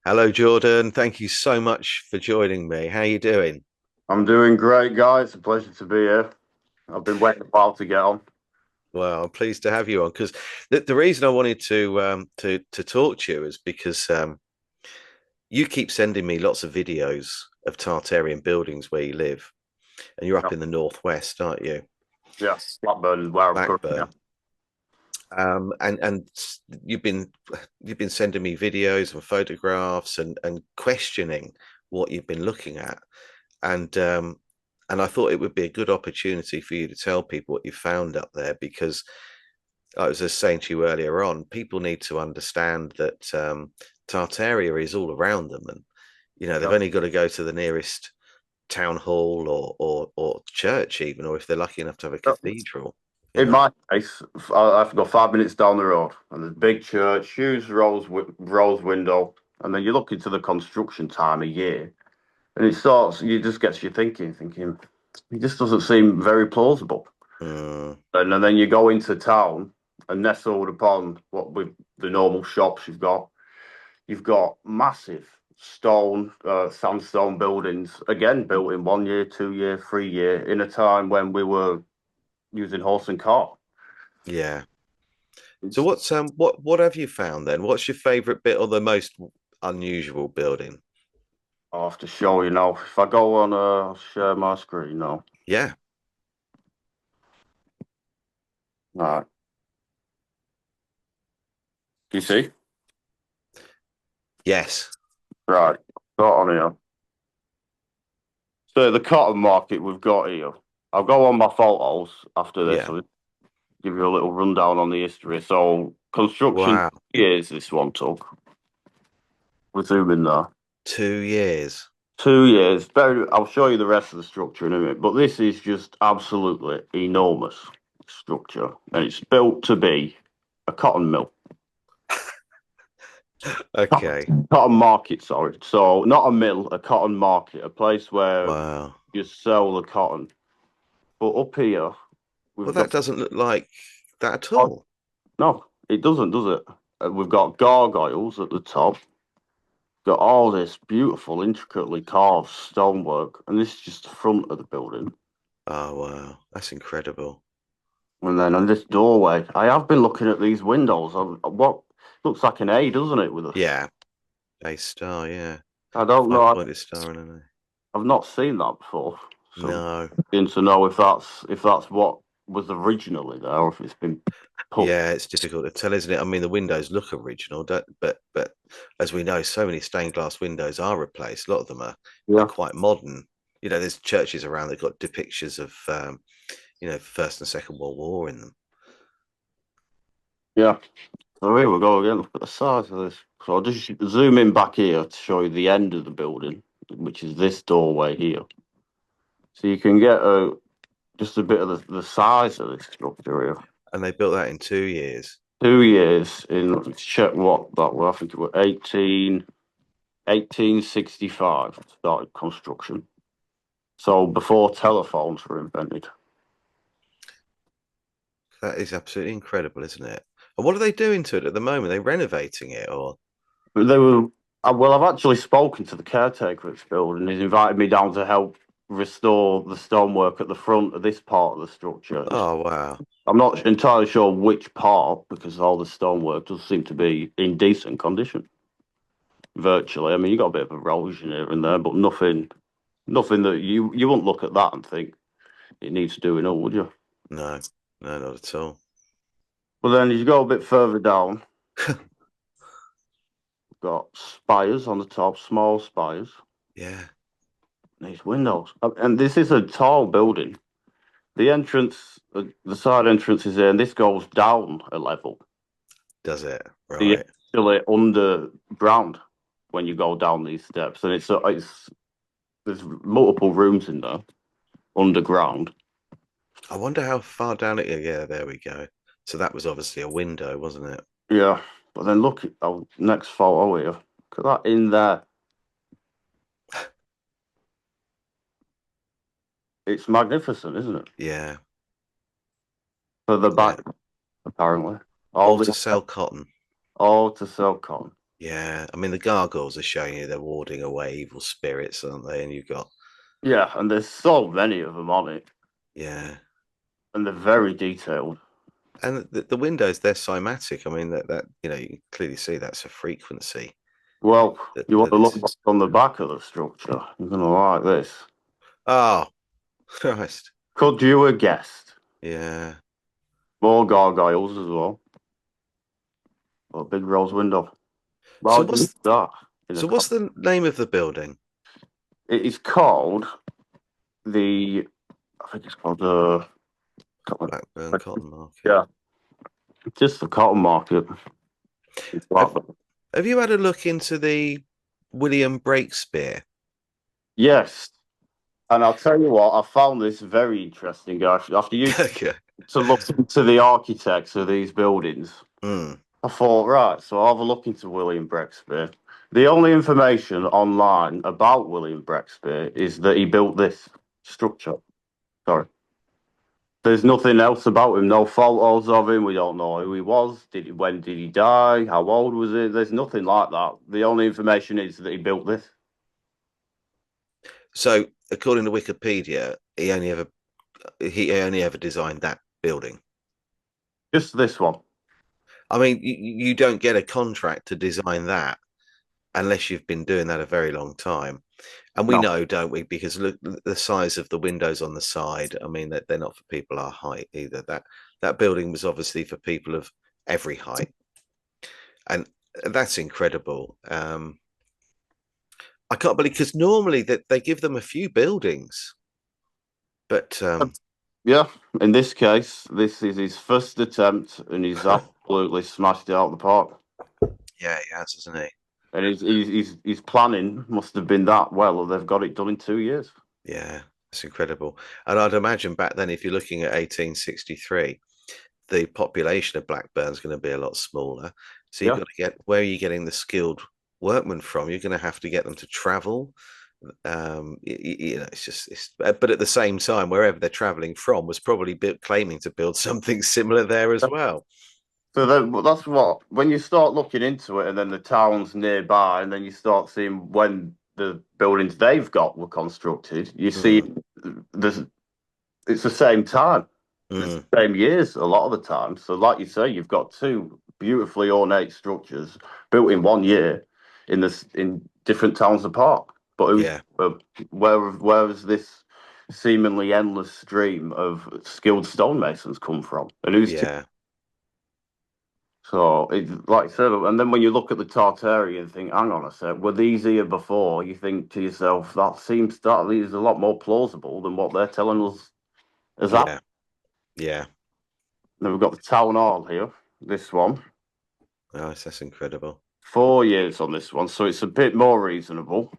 Hello, Jordan. Thank you so much for joining me. How are you doing? I'm doing great, guys. It's a pleasure to be here. I've been waiting a while to get on. Well, I'm pleased to have you on because the reason I wanted to talk to you is because you keep sending me lots of videos of Tartarian buildings where you live, and you're Yeah, up in the northwest, aren't you? yeah. Blackburn is where I'm currently at. Blackburn. And you've been sending me videos and photographs and questioning what you've been looking at, and and I thought it would be a good opportunity for you to tell people what you found up there because I was just saying to you earlier on, people need to understand that Tartaria is all around them, and they've Yeah. only got to go to the nearest town hall or church even, or if they're lucky enough to have a Yeah. cathedral. You In know, my case, I've got 5 minutes down the road, and there's a big church, huge rose window, and then you look into the construction time of year, and you just gets you thinking, it just doesn't seem very plausible. mm, And then you go into town, and nestled upon what with the normal shops you've got massive sandstone buildings, again built in 1 year, 2 year, 3 year, in a time when we were using horse and cart. yeah. So It's, what have you found then? What's your favorite bit or the most unusual building? I'll have to show you now. If I go on, I'll share my screen now. Yeah. Right. Do you see? Yes. Right. Got on here. So the cotton market we've got here. I'll go on my photos after this. Yeah. I'll give you a little rundown on the history. So construction Wow. years this one took. We're zooming there. 2 years. 2 years. I'll show you the rest of the structure in a minute, but this is just absolutely enormous structure, and it's built to be a cotton mill, Okay. cotton market. Sorry, so not a mill, a cotton market, a place where Wow. you sell the cotton. But up here, Well, we've got that doesn't look like that at oh, all. no, it doesn't, does it? We've got gargoyles at the top. Got all this beautiful, intricately carved stonework, and this is just the front of the building. Oh, wow. That's incredible. And then on this doorway, I have been looking at these windows. What looks like an A, doesn't it? Yeah. A star, yeah. I don't know. Five-pointed star and an I've not seen that before. A. So No. I'm to know if that's what was originally there, or if it's been put. Yeah, it's difficult to tell, isn't it? I mean, the windows look original, but as we know, so many stained glass windows are replaced. A lot of them are Yeah, quite modern. There's churches around that got depictions of First and Second World War in them. yeah. So here we go again. Look at the size of this. So I'll just zoom in back here to show you the end of the building, which is this doorway here. So you can get just a bit of the size of this structure here. And they built that in 2 years. 2 years in, let's check what that was. I think it was 1865 started construction. So before telephones were invented. That is absolutely incredible, isn't it? And what are they doing to it at the moment? Are they renovating it or? But they were, well, I've actually spoken to the caretaker of this building. He's invited me down to help restore the stonework at the front of this part of the structure. Oh, wow. I'm not entirely sure which part because all the stonework does seem to be in decent condition. Virtually, I mean, you got a bit of erosion here and there, but nothing that you wouldn't look at that and think it needs doing up, would you? No, no, not at all. But then as you go a bit further down, we've got spires on the top, small spires. Yeah. These windows, and this is a tall building. The entrance, the side entrance is there, and this goes down a level. Does it? So you're Right. actually underground when you go down these steps, and it's there's multiple rooms in there underground. I wonder how far down it. Yeah, there we go. So that was obviously a window, wasn't it? Yeah, but then look at our next photo here. Look at that in there. It's magnificent, isn't it? Yeah. For the Yeah. back, apparently. All All the to sell cotton. all to sell cotton. Yeah, I mean the gargoyles are showing you they're warding away evil spirits, aren't they? And you've got Yeah, and there's so many of them on it, yeah, and they're very detailed. and the windows they're cymatic. I mean that you can clearly see that's a frequency Well, you want that to look this back is. on the back of the structure. You're gonna like this. Oh, Christ, Could you have guessed? yeah. More gargoyles as well. A big rose window. So Well, do what's that in a so what's the name of the building? It is called the. I think it's called Blackburn Cotton Market. yeah, just the cotton market. It's Have Blackburn. Have you had a look into the William Breakspere? Yes, and I'll tell you what, I found this very interesting, guys. After you Okay. to look into the architects of these buildings, Mm. I thought, right, so I'll have a look into William Breakspere. The only information online about William Breakspere is that he built this structure. Sorry. There's nothing else about him, no photos of him. We don't know who he was. When did he die? How old was he? There's nothing like that. The only information is that he built this. So according to Wikipedia, he only ever designed that building. Just this one. I mean, you don't get a contract to design that unless you've been doing that a very long time. And we No. know, don't we? Because look, the size of the windows on the side. I mean, they're not for people our height either. That building was obviously for people of every height, and that's incredible. I can't believe because normally that they give them a few buildings, but Yeah, in this case, this is his first attempt, and he's absolutely smashed it out of the park. yeah, he has, hasn't he? And his planning must have been that well, or they've got it done in 2 years. Yeah, it's incredible. And I'd imagine back then, if you're looking at 1863, the population of Blackburn's going to be a lot smaller. So you've Yeah. got to get where are you getting the skilled workmen from? You're going to have to get them to travel. It's just, but at the same time, wherever they're traveling from was probably claiming to build something similar there as well. So then, well, that's what when you start looking into it, and then the towns nearby, and then you start seeing when the buildings they've got were constructed. You see, Mm, there's it's the same time, it's mm, the same years a lot of the time. So, like you say, you've got two beautifully ornate structures built in 1 year in different towns apart. But yeah, where has this seemingly endless stream of skilled stonemasons come from? And who's yeah, so it's like I said, and then when you look at the Tartarian thing, hang on a sec, were these here before? You think to yourself, that is a lot more plausible than what they're telling us as that. yeah, yeah. Then we've got the town hall here, this one. Nice, that's incredible. 4 years on this one, so it's a bit more reasonable,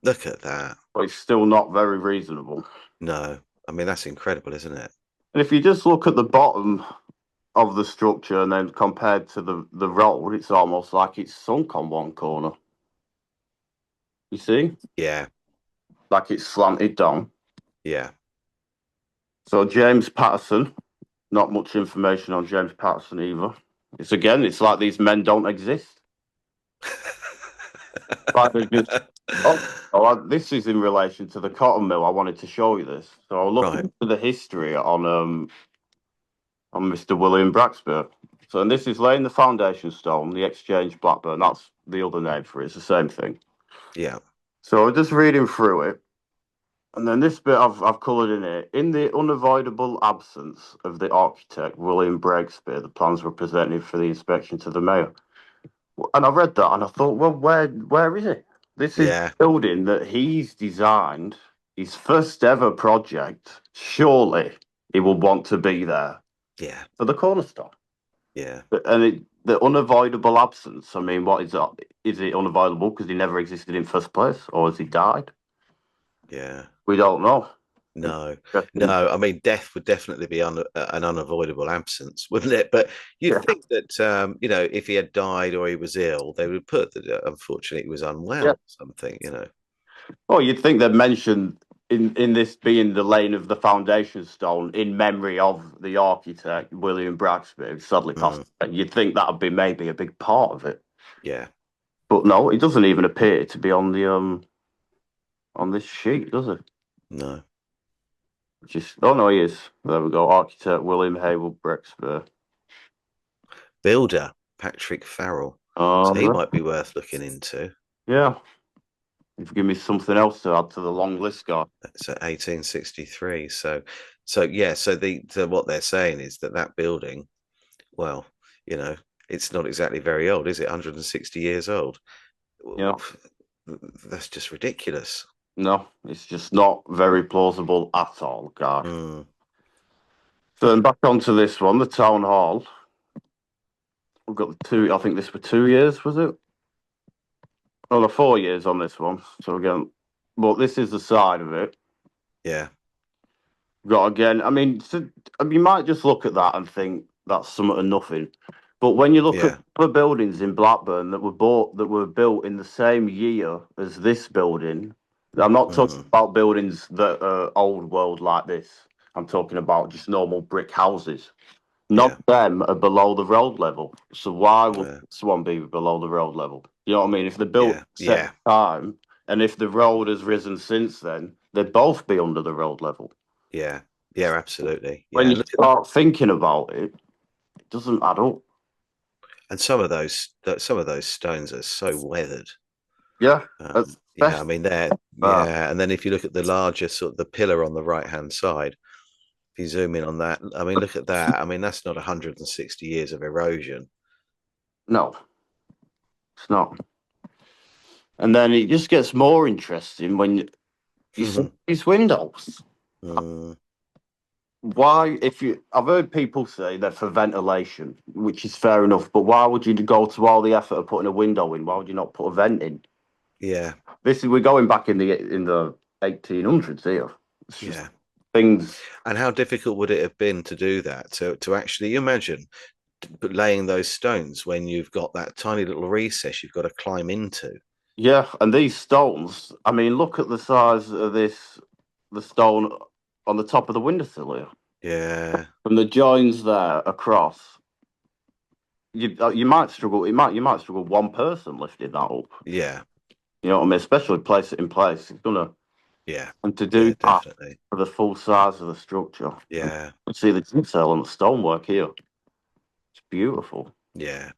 Look at that. but it's still not very reasonable. No, I mean that's incredible, isn't it? And if you just look at the bottom of the structure and then compared to the road, it's almost like it's sunk on one corner. You see? Yeah, Like it's slanted down. yeah. So James Patterson, not much information on James Patterson either. It's like these men don't exist. Like they just this is in relation to the cotton mill. I wanted to show you this. So I looked Right. into the history on Mr. William Braxby. So and this is laying the foundation stone, the Exchange Blackburn. That's the other name for it. It's the same thing. Yeah, So I'm just reading through it. And then this bit I've coloured in it. In the unavoidable absence of the architect, William Breakspeare, the plans were presented for the inspection to the mayor. And I read that and I thought, well, where is it? This is yeah, the building that he's designed, his first ever project. Surely he will want to be there yeah, for the cornerstone. yeah, The unavoidable absence, I mean, what is that? Is it unavoidable because he never existed in first place or has he died? yeah. We don't know. No, no. I mean, death would definitely be an unavoidable absence, wouldn't it? But you'd Yeah. think that, if he had died or he was ill, they would put that, unfortunately, he was unwell Yeah. or something. Oh, you'd think they'd mention in this being the lane of the foundation stone in memory of the architect William Braxby, who sadly passed Mm, away. You'd think that'd be maybe a big part of it. yeah, But no, it doesn't even appear to be on this sheet, does it? No. Just oh no, he is. There we go. Architect William Haywood Brexfer. Builder, Patrick Farrell. So he might be worth looking into. Yeah. If you give me something else to add to the long list, guy. So 1863. So yeah, so what they're saying is that building, well, you know, it's not exactly very old, is it? 160 years old. Yeah. That's just ridiculous. No, it's just not very plausible at all, guy. Mm, So then back onto this one, the town hall. We've got the two. I think this for 2 years, was it? Oh, no, 4 years on this one. So again, but this is the side of it. yeah, Got again. You might just look at that and think that's something of nothing. But when you look at yeah, the buildings in Blackburn that were built in the same year as this building, I'm not talking mm, about buildings that are old world like this. I'm talking about just normal brick houses. None yeah, of them are below the road level. So why would yeah, this one be below the road level? You know what I mean? If they're built yeah, at the same yeah, time, and if the road has risen since then, they'd both be under the road level. yeah, yeah, absolutely. When Yeah, you look at start thinking about it, it doesn't add up. and some of those stones are so weathered. Yeah, Yeah, I especially mean they're yeah, and then if you look at the larger sort of the pillar on the right hand side, if you zoom in on that, I mean look at that. I mean that's not 160 years of erosion. no, it's not. And then it just gets more interesting when you see these windows. Mm, Why, if you, I've heard people say they're for ventilation, which is fair enough, but why would you go to all the effort of putting a window in? Why would you not put a vent in? yeah, We're going back in the 1800s here. It's just yeah. things. And how difficult would it have been to do that? To actually imagine laying those stones when you've got that tiny little recess you've got to climb into. Yeah, and these stones. I mean, look at the size of the stone on the top of the windowsill here. Yeah, From the joins there across, you might struggle. You might struggle one person lifting that up. yeah, You know what I mean? Especially place it in place. It's gonna yeah, and to do yeah, that definitely. for the full size of the structure. And Yeah, see the detail on the stonework here. It's beautiful. yeah.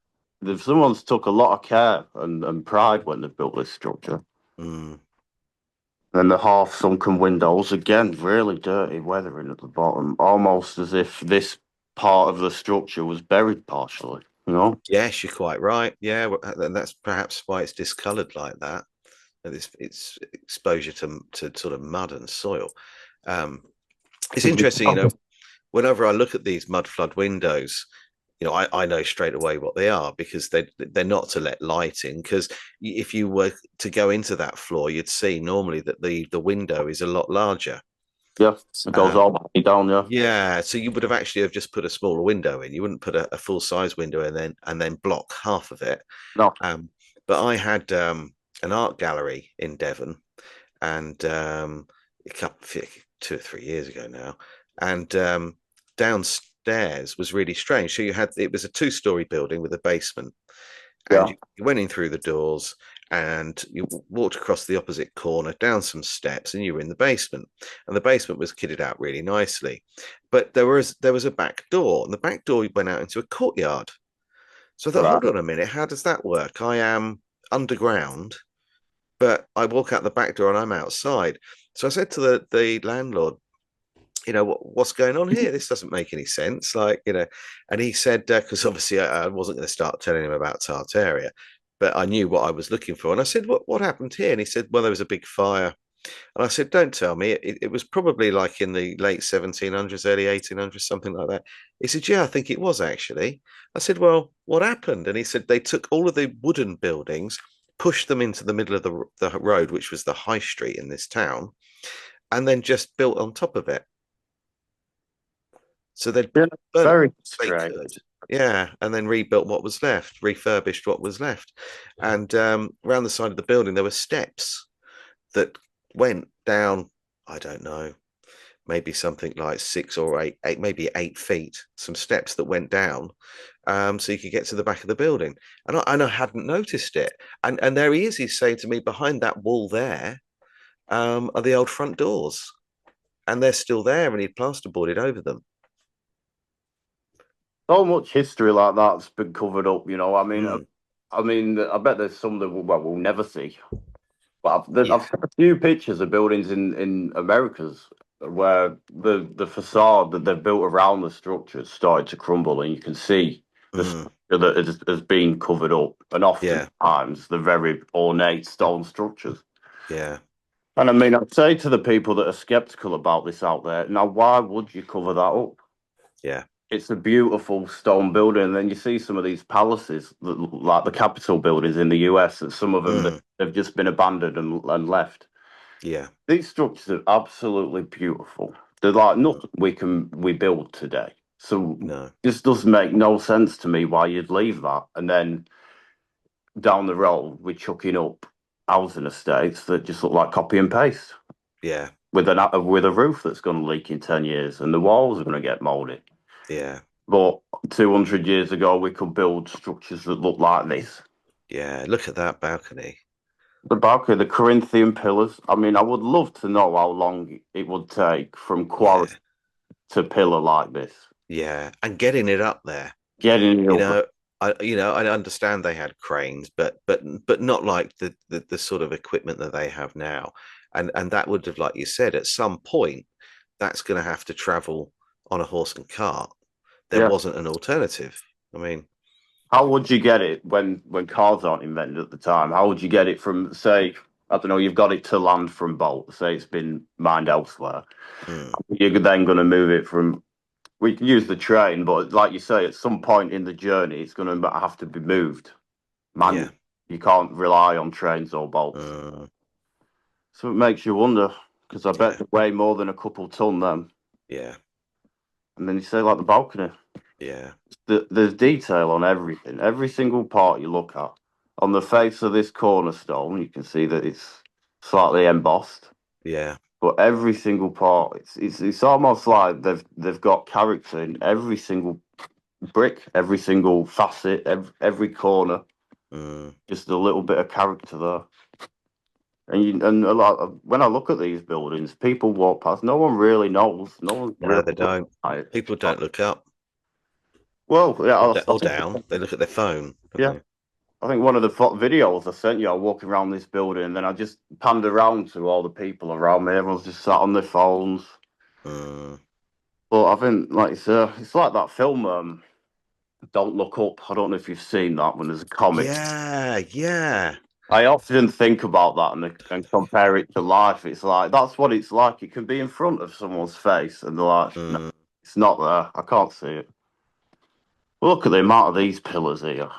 Someone's took a lot of care and pride when they've built this structure. Mm. And the half sunken windows, again, really dirty weathering at the bottom, almost as if this part of the structure was buried partially, you know? Yes, you're quite right. Yeah, and that's perhaps why it's discoloured like that. And it's exposure to sort of mud and soil. Um, it's interesting, whenever I look at these mud flood windows, I know straight away what they are because they're not to let light in. Because if you were to go into that floor, you'd see normally that the window is a lot larger. Yeah, it goes Um, all the way down, yeah. yeah, so you would have actually have just put a smaller window in. You wouldn't put a full size window and then block half of it. No, Um, but I had an art gallery in Devon, and a couple 2 or 3 years ago now, and downstairs was really strange. So it was a two-story building with a basement, and yeah, you went in through the doors and you walked across the opposite corner down some steps and you were in the basement, and the basement was kitted out really nicely, but there was a back door, and the back door went out into a courtyard. So I thought, right, hold on a minute, how does that work? I am underground, but I walk out the back door and I'm outside. So I said to the landlord, what's going on here? This doesn't make any sense. And he said, because obviously I wasn't going to start telling him about Tartaria, but I knew what I was looking for. And I said, what happened here? And he said, well, there was a big fire. And I said, don't tell me. It was probably like in the late 1700s, early 1800s, something like that. He said, yeah, I think it was actually. I said, well, what happened? And he said, they took all of the wooden buildings, pushed them into the middle of the road, which was the high street in this town, and then just built on top of it. So they'd yeah, burnt very they strange. could. Yeah, and then rebuilt what was left, refurbished what was left. And around the side of the building, there were steps that went down, I don't know, maybe something like 6 or 8, maybe 8 feet, some steps that went down, so you could get to the back of the building. And I hadn't noticed it. And there he is. He's saying to me, behind that wall there, are the old front doors, and they're still there, and he plasterboarded over them. So much history like that's been covered up. Mm, I bet there's some that we'll never see. But I've yeah. seen a few pictures of buildings in Americas where the facade that they've built around the structure started to crumble, and you can see the Mm, structure that has been covered up, and yeah. oftentimes the very ornate stone structures. Yeah. And I mean, I'd say to the people that are skeptical about this out there, now why would you cover that up? Yeah. It's a beautiful stone building. And then you see some of these palaces, like the Capitol buildings in the US, and some of them that Mm, have just been abandoned and left. yeah. These structures are absolutely beautiful. They're like Mm, nothing we build today. So no. this does make no sense to me why you'd leave that. And then down the road, we're chucking up housing estates that just look like copy and paste Yeah. with a roof that's going to leak in 10 years, and the walls are going to get mouldy. Yeah. But 200 years ago, we could build structures that look like this. Yeah. Look at that balcony. The balcony, the Corinthian pillars. I mean, I would love to know how long it would take from quarry Yeah. to pillar like this. Yeah. And getting it up there. Getting it You up. know, I understand they had cranes, but not like the sort of equipment that they have now. And that would have, like you said, at some point, that's going to have to travel on a horse and cart. There Yeah. wasn't an alternative. I mean, How would you get it when cars aren't invented at the time? How would you get it from, say, I don't know, you've got it to land from Bolt, say it's been mined elsewhere. mm, You're then going to move it from, we can use the train, but like you say, at some point in the journey, it's going to have to be moved yeah, manually. You can't rely on trains or bolts. uh, So it makes you wonder, because I bet yeah, they weigh more than a couple ton then. yeah, And then you say, like the balcony, yeah, there's detail on everything, every single part you look at. On the face of this cornerstone, you can see that it's slightly embossed, yeah, but every single part, it's almost like they've got character in every single brick, every single facet, every corner. mm, Just a little bit of character there. And a lot when I look at these buildings, people walk past. No one really knows. No one no, really they looks don't. at it. People don't look up Well, yeah, or down. They look at their phone, don't yeah. they? I think one of the videos I sent you, I walking around this building, and then I just panned around to all the people around me. Everyone's just sat on their phones. Mm, But I think, like it's like that film, "Don't Look Up." I don't know if you've seen that when there's a comic. yeah, yeah, I often think about that and compare it to life. It's like that's what it's like. It can be in front of someone's face, and they're like, "No, mm, it's not there. I can't see it." Look at the amount of these pillars here.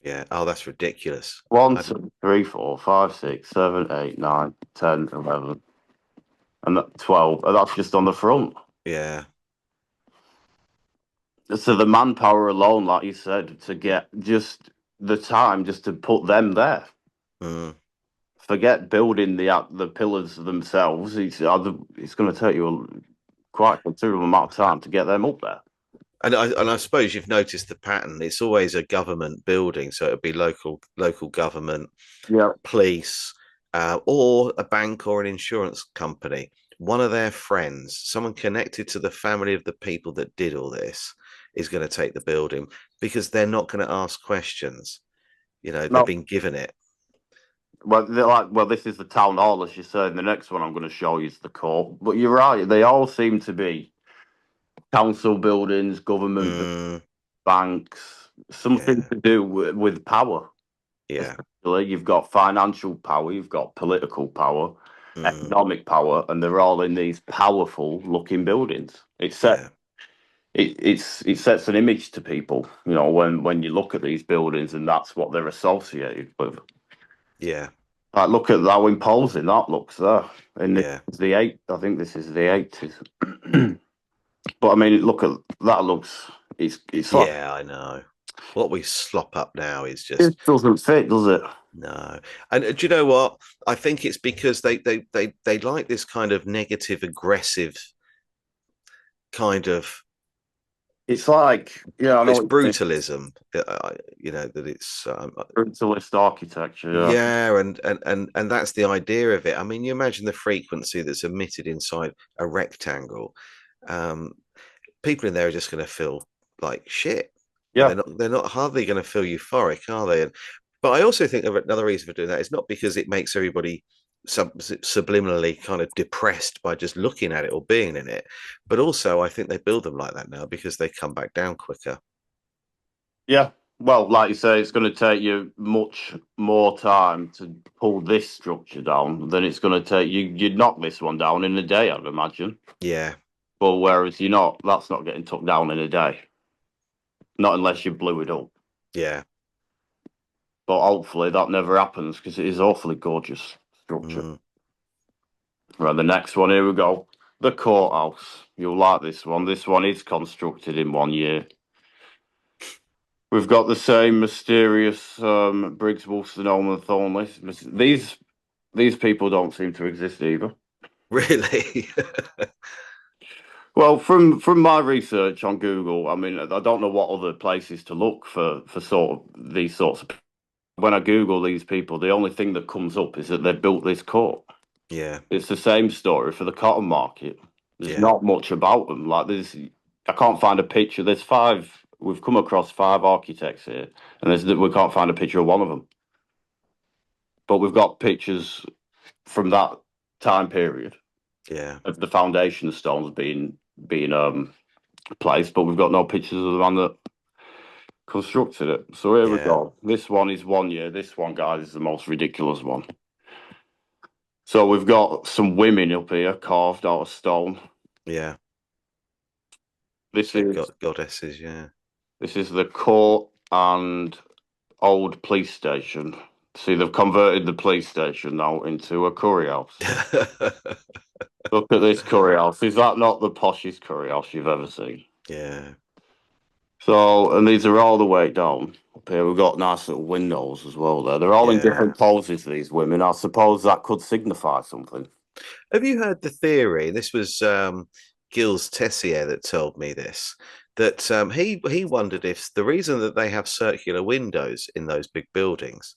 yeah. Oh, that's ridiculous. One, I, 2, 3, 4, 5, 6, 7, 8, 9, 10, 11, and 12. And that's just on the front. yeah, So the manpower alone, like you said, to get just the time just to put them there. mm. Forget building the pillars themselves. It's going to take you quite a considerable amount of time to get them up there. And I suppose you've noticed the pattern. It's always a government building, so it'd be local government, Yeah. police, or a bank or an insurance company. One of their friends, someone connected to the family of the people that did all this, is going to take the building because they're not going to ask questions. They've No. been given it. Well, they're like, well, this is the town hall, as you said. And the next one I'm going to show you is the court. But you're right; they all seem to be council buildings, government Mm, banks, something yeah, to do with power. yeah, Essentially, you've got financial power, you've got political power, mm, economic power, and they're all in these powerful looking buildings. yeah, It sets an image to people, when you look at these buildings, and that's what they're associated with. yeah, Like, look at how imposing that looks there. And this yeah, is I think this is the 80s. But I mean, look at that. It's like yeah. I know. What we slop up now is just it doesn't fit, does it? no. And do you know what? I think it's because they like this kind of negative, aggressive kind of It's like, yeah, I know it's what you mean. brutalism. That it's Brutalist architecture, yeah. yeah, and that's the idea of it. I mean, you imagine the frequency that's emitted inside a rectangle. Um, People in there are just going to feel like shit. And Yeah, they're not hardly going to feel euphoric, are they? But I also think another reason for doing that is not because it makes everybody subliminally kind of depressed by just looking at it or being in it, but also I think they build them like that now because they come back down quicker. yeah. Well, like you say, it's going to take you much more time to pull this structure down than it's going to take you. You'd knock this one down in a day, I'd imagine. Yeah, But whereas you're not, that's not getting took down in a day. Not unless you blew it up. yeah, But hopefully that never happens because it is awfully gorgeous structure. mm. Right, the next one, here we go. The Courthouse. You'll like this one. This one is constructed in 1 year. We've got the same mysterious Briggs, Wolston, Holman, Thornley. These people don't seem to exist either. Really. Well, from my research on Google, I mean, I don't know what other places to look for sort of these sorts of. When I Google these people, the only thing that comes up is that they built this court. Yeah, It's the same story for the cotton market. There's yeah, not much about them. Like there's, I can't find a picture. There's five. We've come across five architects here, and we can't find a picture of one of them. But we've got pictures from that time period yeah, of the foundation stones being placed, but we've got no pictures of the man that constructed it. So here we yeah, go. This one is 1 year. This one, guys, is the most ridiculous one. So we've got some women up here carved out of stone. yeah. This Big is goddesses. Yeah. this is the court and old police station. See, they've converted the police station now into a curry house. Look at this curry house. Is that not the poshest curry house you've ever seen? Yeah, So, and these are all the way down. Up here, we've got nice little windows as well there. They're all in yeah. different poses, these women. I suppose that could signify something. Have you heard the theory? This was Gilles Tessier that told me this. That he wondered if the reason that they have circular windows in those big buildings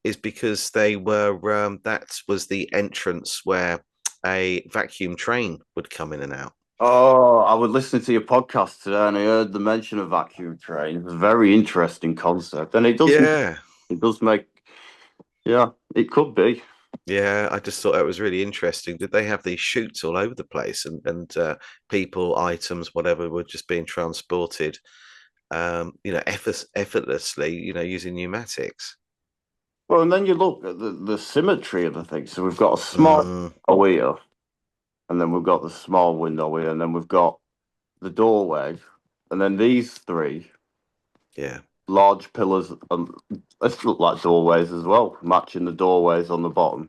is because they were that was the entrance where a vacuum train would come in and out. Oh, I was listening to your podcast today and I heard the mention of vacuum train. It's a very interesting concept. And Yeah, it does make, yeah, it could be. yeah. I just thought that was really interesting. Did they have these chutes all over the place, and people, items, whatever, were just being transported, effortlessly, using pneumatics. Well, and then you look at the symmetry of the thing. So we've got a small Mm, window here, and then we've got the small window here, and then we've got the doorway, and then these three yeah, large pillars. Let's look like doorways as well, matching the doorways on the bottom.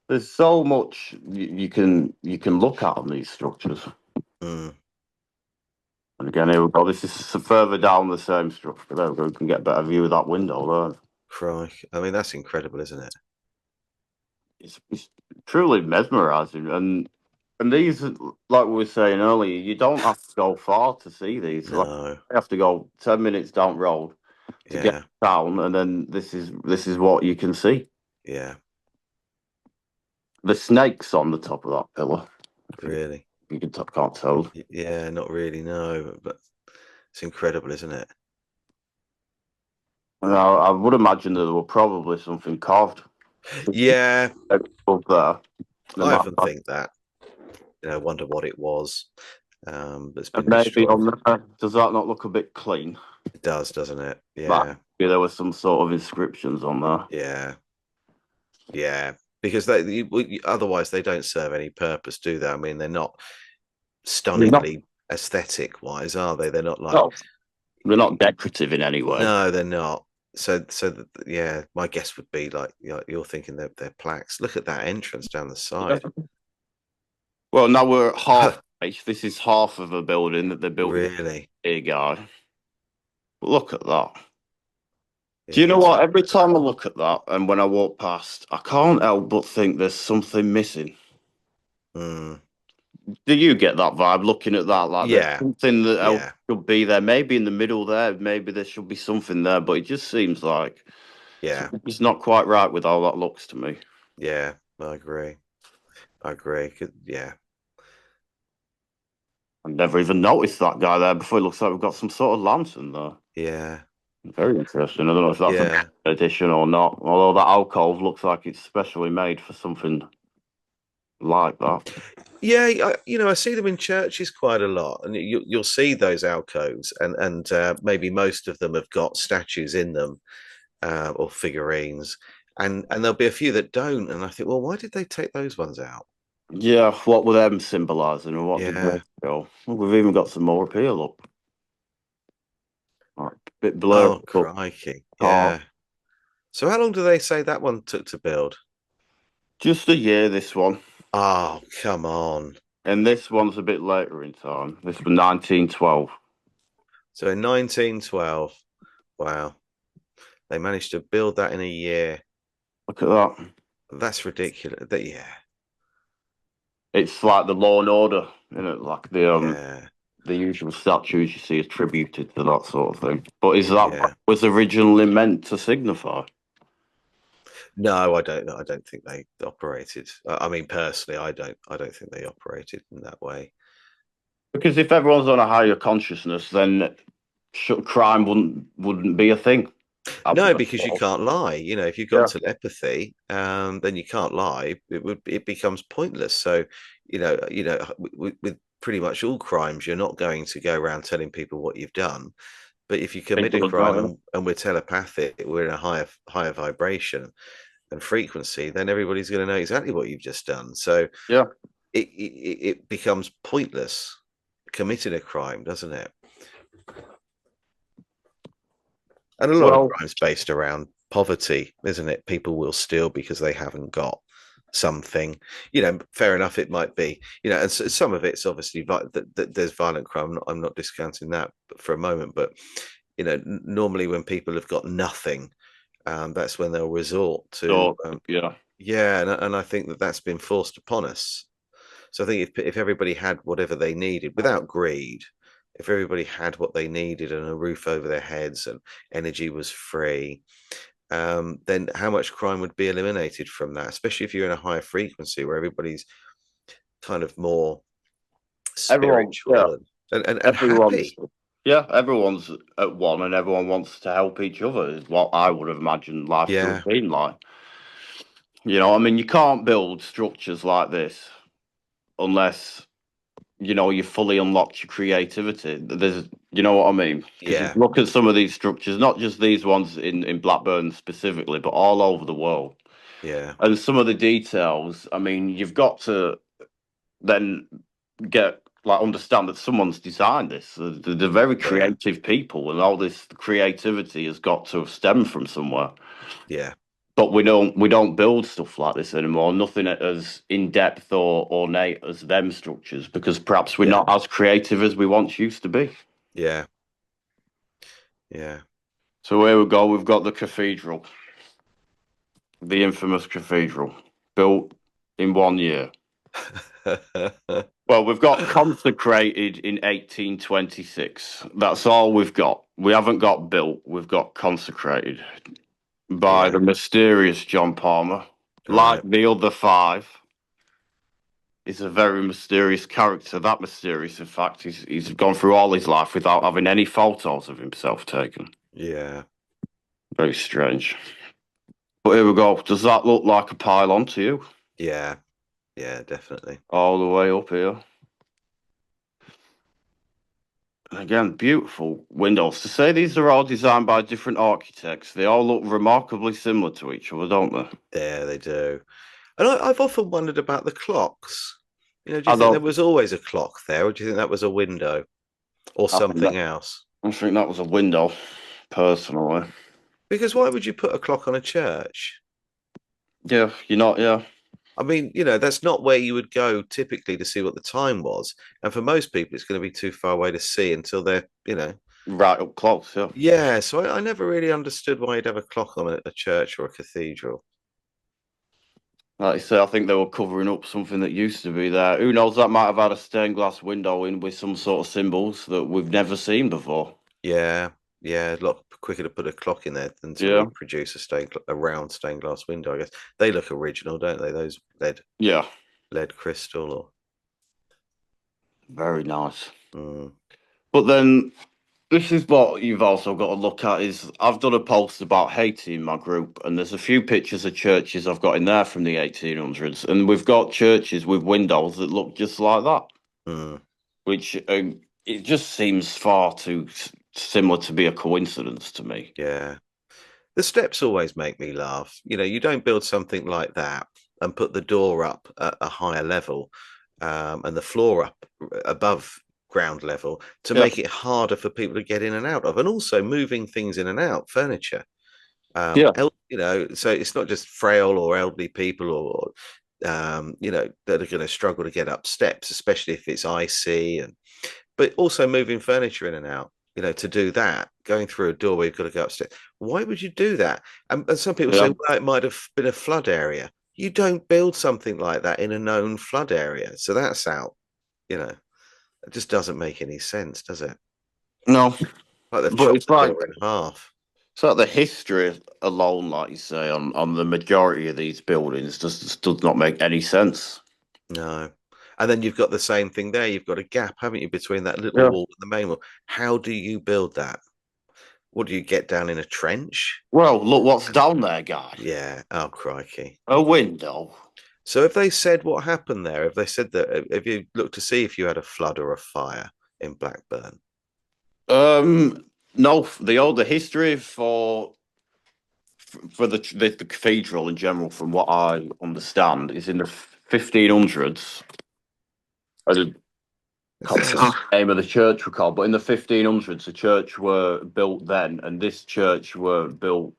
There's so much you can look at on these structures. mm, And again, here we go. This is further down the same structure. There we go. We can get a better view of that window there. crikey. I mean, that's incredible, isn't it? It's truly mesmerizing. And these, like we were saying earlier, you don't have to go far to see these. Like, No, you have to go 10 minutes down road to get yeah, down, and then this is what you can see. yeah, The snakes on the top of that pillar. really. Can't tell. Yeah, not really, no, but it's incredible, isn't it? And I would imagine that there were probably something carved Yeah, above there. I often think that, wonder what it was that's And been maybe destroyed. on there, does that not look a bit clean? It does, doesn't it? Like Yeah, maybe there were some sort of inscriptions on there. yeah, yeah. Because otherwise they don't serve any purpose, do they? I mean, they're not They're not, stunningly aesthetic wise, are they? They're not like no, they're not decorative in any way. no, they're not. Yeah, my guess would be like you're thinking they're plaques. Look at that entrance down the Yeah. side. Well, now we're at half. This is half of a building that they're building. Really? Here, guy. Look at that. Do you Yeah, know it's what? Every time I look at that, and when I walk past, I can't help but think there's something missing. mm, Do you get that vibe looking at that? Like there's Yeah, something that else yeah, should be there, maybe in the middle there, maybe there should be something there, but it just seems like yeah, it's not quite right with how that looks to me. yeah. I agree. I agree. Yeah, I never even noticed that guy there before. It looks like we've got some sort of lantern there. yeah, Very interesting. I don't know if that's a yeah. addition or not. Although that alcove looks like it's specially made for something like that. Yeah, I see them in churches quite a lot, and you'll see those alcoves, and maybe most of them have got statues in them or figurines, and there'll be a few that don't, and I think, well, why did they take those ones out? Yeah, what were them symbolising and what did they Yeah. show? Well, we've even got some more up here, look. Like, bit blurry, Oh, but crikey. oh, Yeah. So how long do they say that one took to build? just a year, this one. Oh, come on. And this one's a bit later in time. This was 1912. So in 1912, wow, they managed to build that in a year. Look at that. That's ridiculous. Yeah, It's like the Law and Order, you know, like yeah, the usual statues you see attributed to that sort of thing. But is that what yeah. was originally meant to signify? No, I don't know. I don't think they operated. I mean, personally, I don't think they operated in that way. Because if everyone's on a higher consciousness, then crime wouldn't be a thing. I would No, have because you thought. can't lie. If you've got Yeah. telepathy, then you can't lie. It becomes pointless. So, with pretty much all crimes, you're not going to go around telling people what you've done. But if you commit a People have crime got it. and we're telepathic, we're in a higher vibration and frequency, then everybody's going to know exactly what you've just done. So Yeah. it becomes pointless committing a crime, doesn't it? And a lot of Well, crimes based around poverty, isn't it? People will steal because they haven't got something. Fair enough, it might be. And so some of it's obviously that there's violent crime. I'm not discounting that for a moment, but normally when people have got nothing, that's when they'll resort to so yeah. yeah, and I think that's been forced upon us. So I think if everybody had whatever they needed without greed, if everybody had what they needed and a roof over their heads and energy was free, then how much crime would be eliminated from that? Especially if you're in a higher frequency where everybody's kind of more Everyone, yeah, spiritual and everyone's, happy. yeah, everyone's at one, and everyone wants to help each other. Is what I would have imagined life to Yeah, have been like. I mean, you can't build structures like this unless you fully unlocked your creativity. You know what I mean? Because you yeah, look at some of these structures, not just these ones in Blackburn specifically, but all over the world, yeah, and some of the details. I mean, you've got to then get like understand that someone's designed this. They're very yeah, creative people, and all this creativity has got to have stemmed from somewhere. yeah, But we don't build stuff like this anymore. Nothing as in depth or ornate as them structures because perhaps we're yeah, not as creative as we once used to be. yeah, yeah. So here we go. We've got the cathedral, the infamous cathedral, built in 1 year. Well, we've got consecrated in 1826. That's all we've got. We haven't got built. We've got consecrated by Yeah, the mysterious John Palmer. Like right. the other five, he's a very mysterious character. That mysterious, in fact, he's gone through all his life without having any photos of himself taken. Yeah, Very strange. But here we go. Does that look like a pylon to you? yeah, yeah, definitely. All the way up here. And again, beautiful windows. To say these are all designed by different architects, they all look remarkably similar to each other, don't they? Yeah, they do. And I've often wondered about the clocks. Do you I think there don't. was always a clock there, or do you think that was a window or I think that. something else? I think that was a window, personally. Because why would you put a clock on a church? Yeah, you're not. Yeah, I mean, that's not where you would go typically to see what the time was. And for most people, it's going to be too far away to see until they're. right up close. Yeah. Yeah. So I never really understood why you'd have a clock on a church or a cathedral. Like you say, I think they were covering up something that used to be there. Who knows? That might have had a stained glass window in with some sort of symbols that we've never seen before. Yeah, yeah, a lot quicker to put a clock in there than to Yeah, reproduce a round stained glass window. I guess they look original, don't they? Those yeah, lead crystal or very nice. mm, But then this is what you've also got to look at is I've done a post about Haiti in my group, and there's a few pictures of churches I've got in there from the 1800s, and we've got churches with windows that look just like that, mm, which it just seems far too similar to be a coincidence to me. yeah. The steps always make me laugh. You don't build something like that and put the door up at a higher level, and the floor up above ground level to Yeah, make it harder for people to get in and out of, and also moving things in and out, furniture. yeah, So it's not just frail or elderly people or that are going to struggle to get up steps, especially if it's icy, and but also moving furniture in and out. To do that, going through a door where you've got to go upstairs. Why would you do that? And some people say, yeah. well, it might have been a flood area. You don't build something like that in a known flood area, so that's out. You know, it just doesn't make any sense, does it? No, Like they've but chopped it's the like door in half. the history alone, like you say, on the majority of these buildings just does not make any sense. No. And then you've got the same thing there. You've got a gap, haven't you, between that little Yeah. wall and the main wall. How do you build that? What do you get down in a trench? Well, look what's down there, guy. Yeah. Oh, crikey. A window. So have they said what happened there? Have they said that? Have you looked to see if you had a flood or a fire in Blackburn? No, the older history for the cathedral in general, from what I understand, is in the 1500s. I can't remember the name of the church recall, but in the 1500s, the church were built then, and this church were built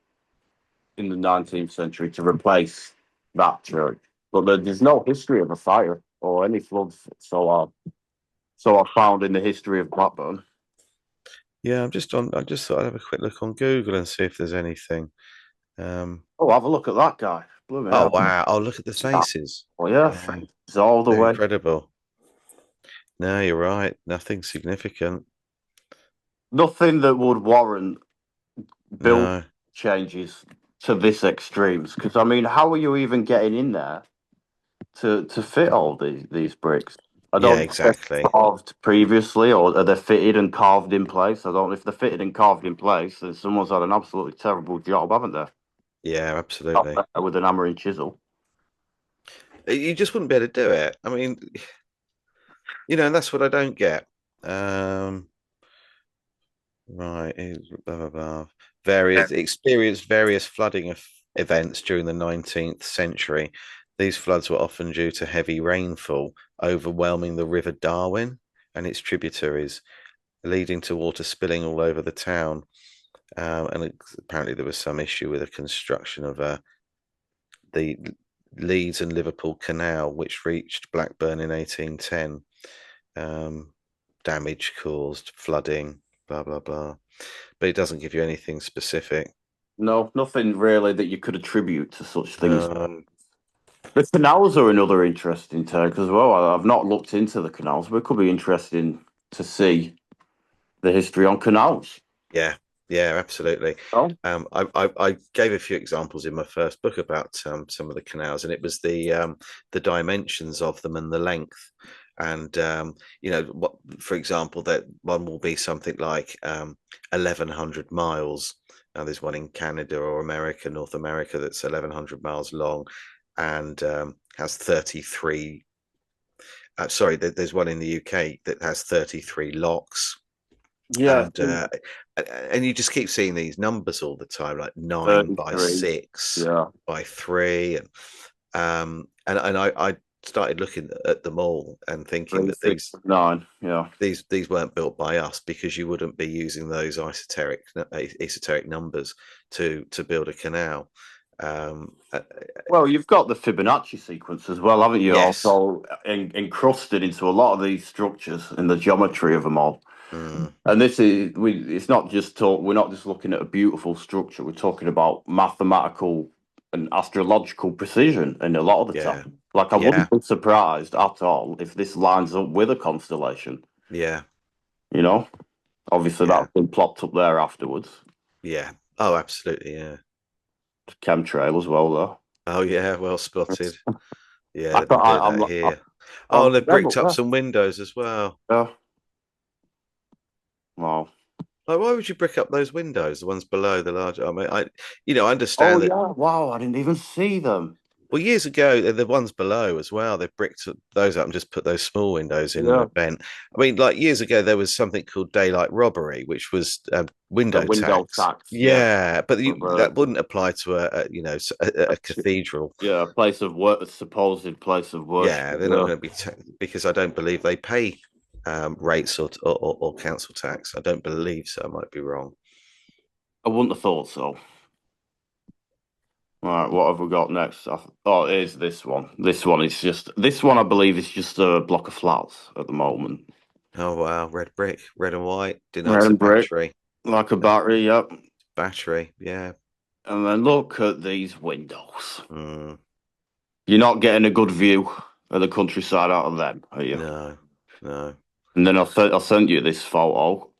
in the 19th century to replace that church. But there's no history of a fire or any floods, so I found in the history of Blackburn. Yeah, I'm just on. I just thought I'd have a quick look on Google and see if there's anything. Um, Oh, have a look at that guy. Blooming oh hell. wow! Oh, look at the faces. Oh yeah, Yeah, it's all the they're way. incredible. No, you're right. Nothing significant. Nothing that would warrant build No. changes to this extremes. Because I mean, how are you even getting in there to fit all these bricks? I Yeah, don't know if they're exactly. carved previously or are they fitted and carved in place. I don't know if they're fitted and carved in place. Then someone's had an absolutely terrible job, haven't they? Yeah, Not absolutely. there with an hammer and chisel. You just wouldn't be able to do it. I mean, and that's what I don't get. Um, right, blah, blah, blah. Various experienced various flooding events during the 19th century. These floods were often due to heavy rainfall, overwhelming the River Darwen and its tributaries, leading to water spilling all over the town. Apparently, there was some issue with the construction of the Leeds and Liverpool Canal, which reached Blackburn in 1810. Um, Damage caused, flooding, blah, blah, blah. But it doesn't give you anything specific. No, nothing really that you could attribute to such things. No, The canals are another interesting take as well. I've not looked into the canals, but it could be interesting to see the history on canals. yeah, yeah, absolutely. Oh, I gave a few examples in my first book about some of the canals, and it was the dimensions of them and the length. And what, for example, that one will be something like 1,100 miles. Now, there's one in Canada or America, North America, that's 1,100 miles long, and has 33. Sorry, there's one in the UK that has 33 locks, yeah, and you just keep seeing these numbers all the time, like 9 by 33. 6 Yeah, by 3, and I started looking at them all and thinking three, that six, nine. Yeah. these weren't built by us, because you wouldn't be using those esoteric numbers to build a canal. um, uh, Well, you've got the Fibonacci sequence as well, haven't you? yes. Also encrusted into a lot of these structures in the geometry of them all. Mm, And this is we. It's not just talk. We're not just looking at a beautiful structure. We're talking about mathematical. and astrological precision in a lot of the Yeah. time. Like I Yeah. wouldn't be surprised at all if this lines up with a constellation. Yeah. You know, obviously Yeah. that's been plopped up there afterwards. Yeah. Oh, absolutely. Yeah. Chemtrail as well, though. Oh, yeah. Well spotted. Yeah, I they've been thought doing that I, here. Oh, I'm and they've them bricked up up there. some windows as well. Yeah. Wow. Like, why would you brick up those windows, the ones below the large? I mean, I Oh understand that. yeah. Wow. I didn't even see them. Well, years ago, the ones below as well, they bricked those up and just put those small windows in and Yeah. a vent. I mean, like years ago, there was something called daylight robbery, which was The window window tax. tax. Yeah. Yeah, but But, that wouldn't apply to a cathedral. yeah, a place of work, a supposed place of worship. Yeah, they're not Yeah. going to be because I don't believe they pay rates or council tax. I don't believe so. I might be wrong. I wouldn't have thought so. All right, what have we got next? Oh, here's this one. This one I believe is just a block of flats at the moment. Oh wow, red brick, red and white Red denotes a and brick, battery. like a battery, yep. Battery, yeah. And then look at these windows. Mm, You're not getting a good view of the countryside out of them, are you? no, no. And then I'll send you this photo.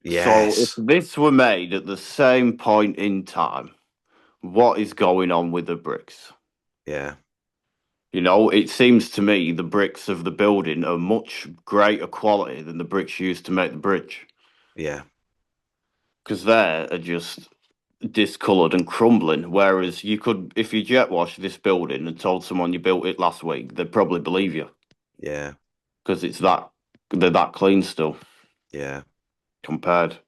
So if Yes, this were made at the same point in time, what is going on with the bricks? yeah, You know, it seems to me the bricks of the building are much greater quality than the bricks used to make the bridge. yeah, Because they are just discoloured and crumbling. Whereas you could, if you jet wash this building and told someone you built it last week, they'd probably believe you yeah, because they're that clean still yeah. compared.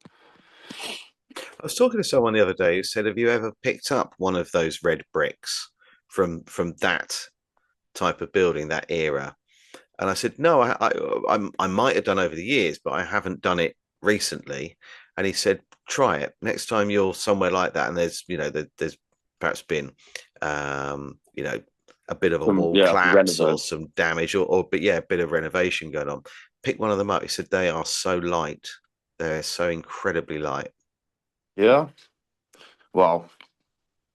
I was talking to someone the other day who said, "Have you ever picked up one of those red bricks from that type of building, that era?" And I said, "No, I might have done over the years, but I haven't done it recently." And he said, "Try it next time you're somewhere like that, and there's perhaps been, a bit of a wall Yeah, collapse or renovate. some damage, or but yeah, a bit of renovation going on. Pick one of them up." He said, "They are so light, they're so incredibly light." Yeah. Well,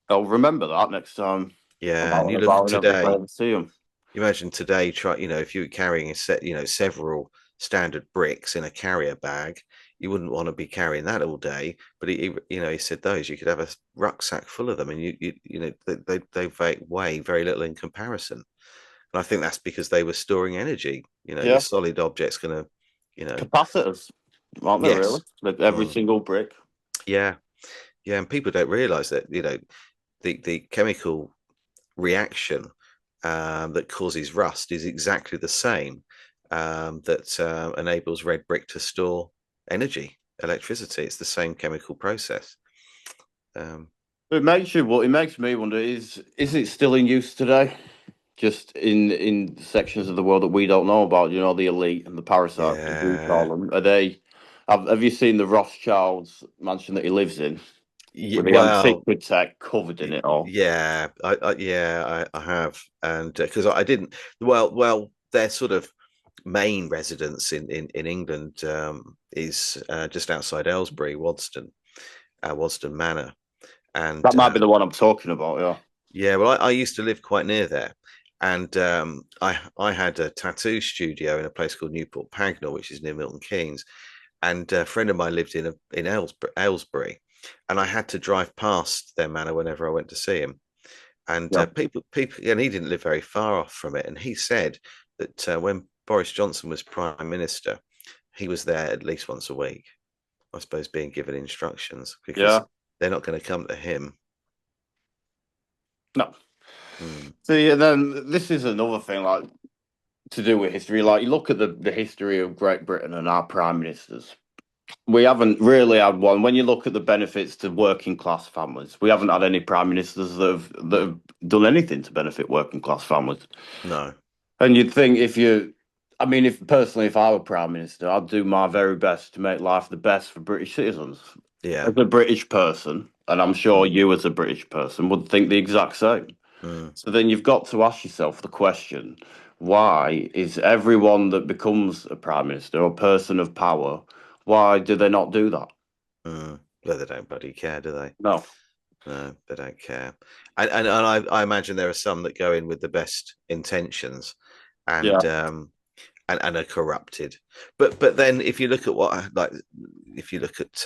I'll remember that next time I'm Yeah, out and and you look at about and everywhere today. and see them. You imagine today, if you were carrying several standard bricks in a carrier bag, you wouldn't want to be carrying that all day. But he said those you could have a rucksack full of them, and they weigh very little in comparison. And I think that's because they were storing energy. Your Yeah. solid object's gonna, you know, Capacitors, aren't they really? yes, Like every mm, single brick. yeah, yeah. And people don't realise that the chemical reaction that causes rust is exactly the same that enables red brick to store energy, electricity. It's the same chemical process. Um, It makes me wonder, is it still in use today? Just in sections of the world that we don't know about, the elite and the parasites, as we call yeah. them. Have you seen the Rothschild's mansion that he lives in? With the Well, antiquity tech covered in it all. yeah, I have, and because I didn't. Well, their sort of main residence in England is just outside Aylesbury, Wadston Manor, and That might be the one I'm talking about, yeah. yeah, well, I used to live quite near there, and I had a tattoo studio in a place called Newport Pagnell, which is near Milton Keynes, and a friend of mine lived in Aylesbury, and I had to drive past their manor whenever I went to see him, and Yeah. people, and he didn't live very far off from it, and he said that when Boris Johnson was Prime Minister, he was there at least once a week, I suppose, being given instructions because Yeah. they're not going to come to him. No. Mm, See, and then this is another thing, like to do with history. Like you look at the history of Great Britain and our prime ministers. We haven't really had one. When you look at the benefits to working class families, we haven't had any prime ministers that have done anything to benefit working class families. no, And you'd think I mean, if I were prime minister, I'd do my very best to make life the best for British citizens. yeah. As a British person, and I'm sure Mm, you as a British person would think the exact same. mm, So then you've got to ask yourself the question, why is everyone that becomes a prime minister or person of power, why do they not do that? well, they don't bloody care, do they? No. No, they don't care. And I imagine there are some that go in with the best intentions Yeah, and and are corrupted. But then if you look at what like if you look at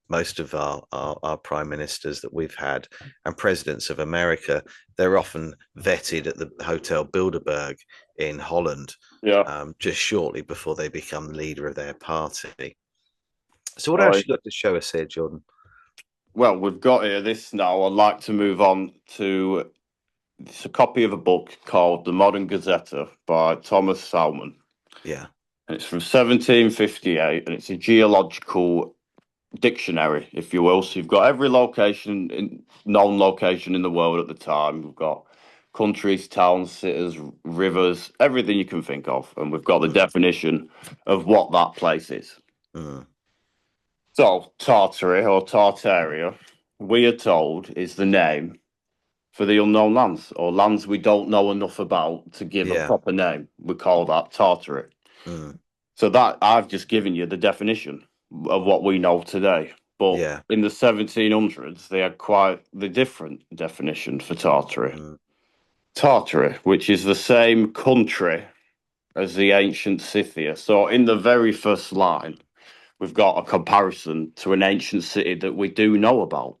most of our prime ministers that we've had and presidents of America, they're often vetted at the Hotel Bilderberg in Holland yeah. just shortly before they become the leader of their party. So what Oh, else you got to show us here, Jordan? well, we've got here this now. I'd like to move on to it's a copy of a book called The Modern Gazetteer by Thomas Salmon. Yeah, And it's from 1758, and it's a geological dictionary, if you will. So you've got every location, known location in the world at the time. We've got countries, towns, cities, rivers, everything you can think of. And we've got the mm, definition of what that place is. mm, So, Tartary or Tartaria, we are told, is the name for the unknown lands or lands we don't know enough about to give a yeah, proper name. We call that Tartary. mm, So that I've just given you the definition of what we know today. But yeah, in the 1700s, they had quite the different definition for Tartary. mm, Tartary, which is the same country as the ancient Scythia. So in the very first line, we've got a comparison to an ancient city that we do know about.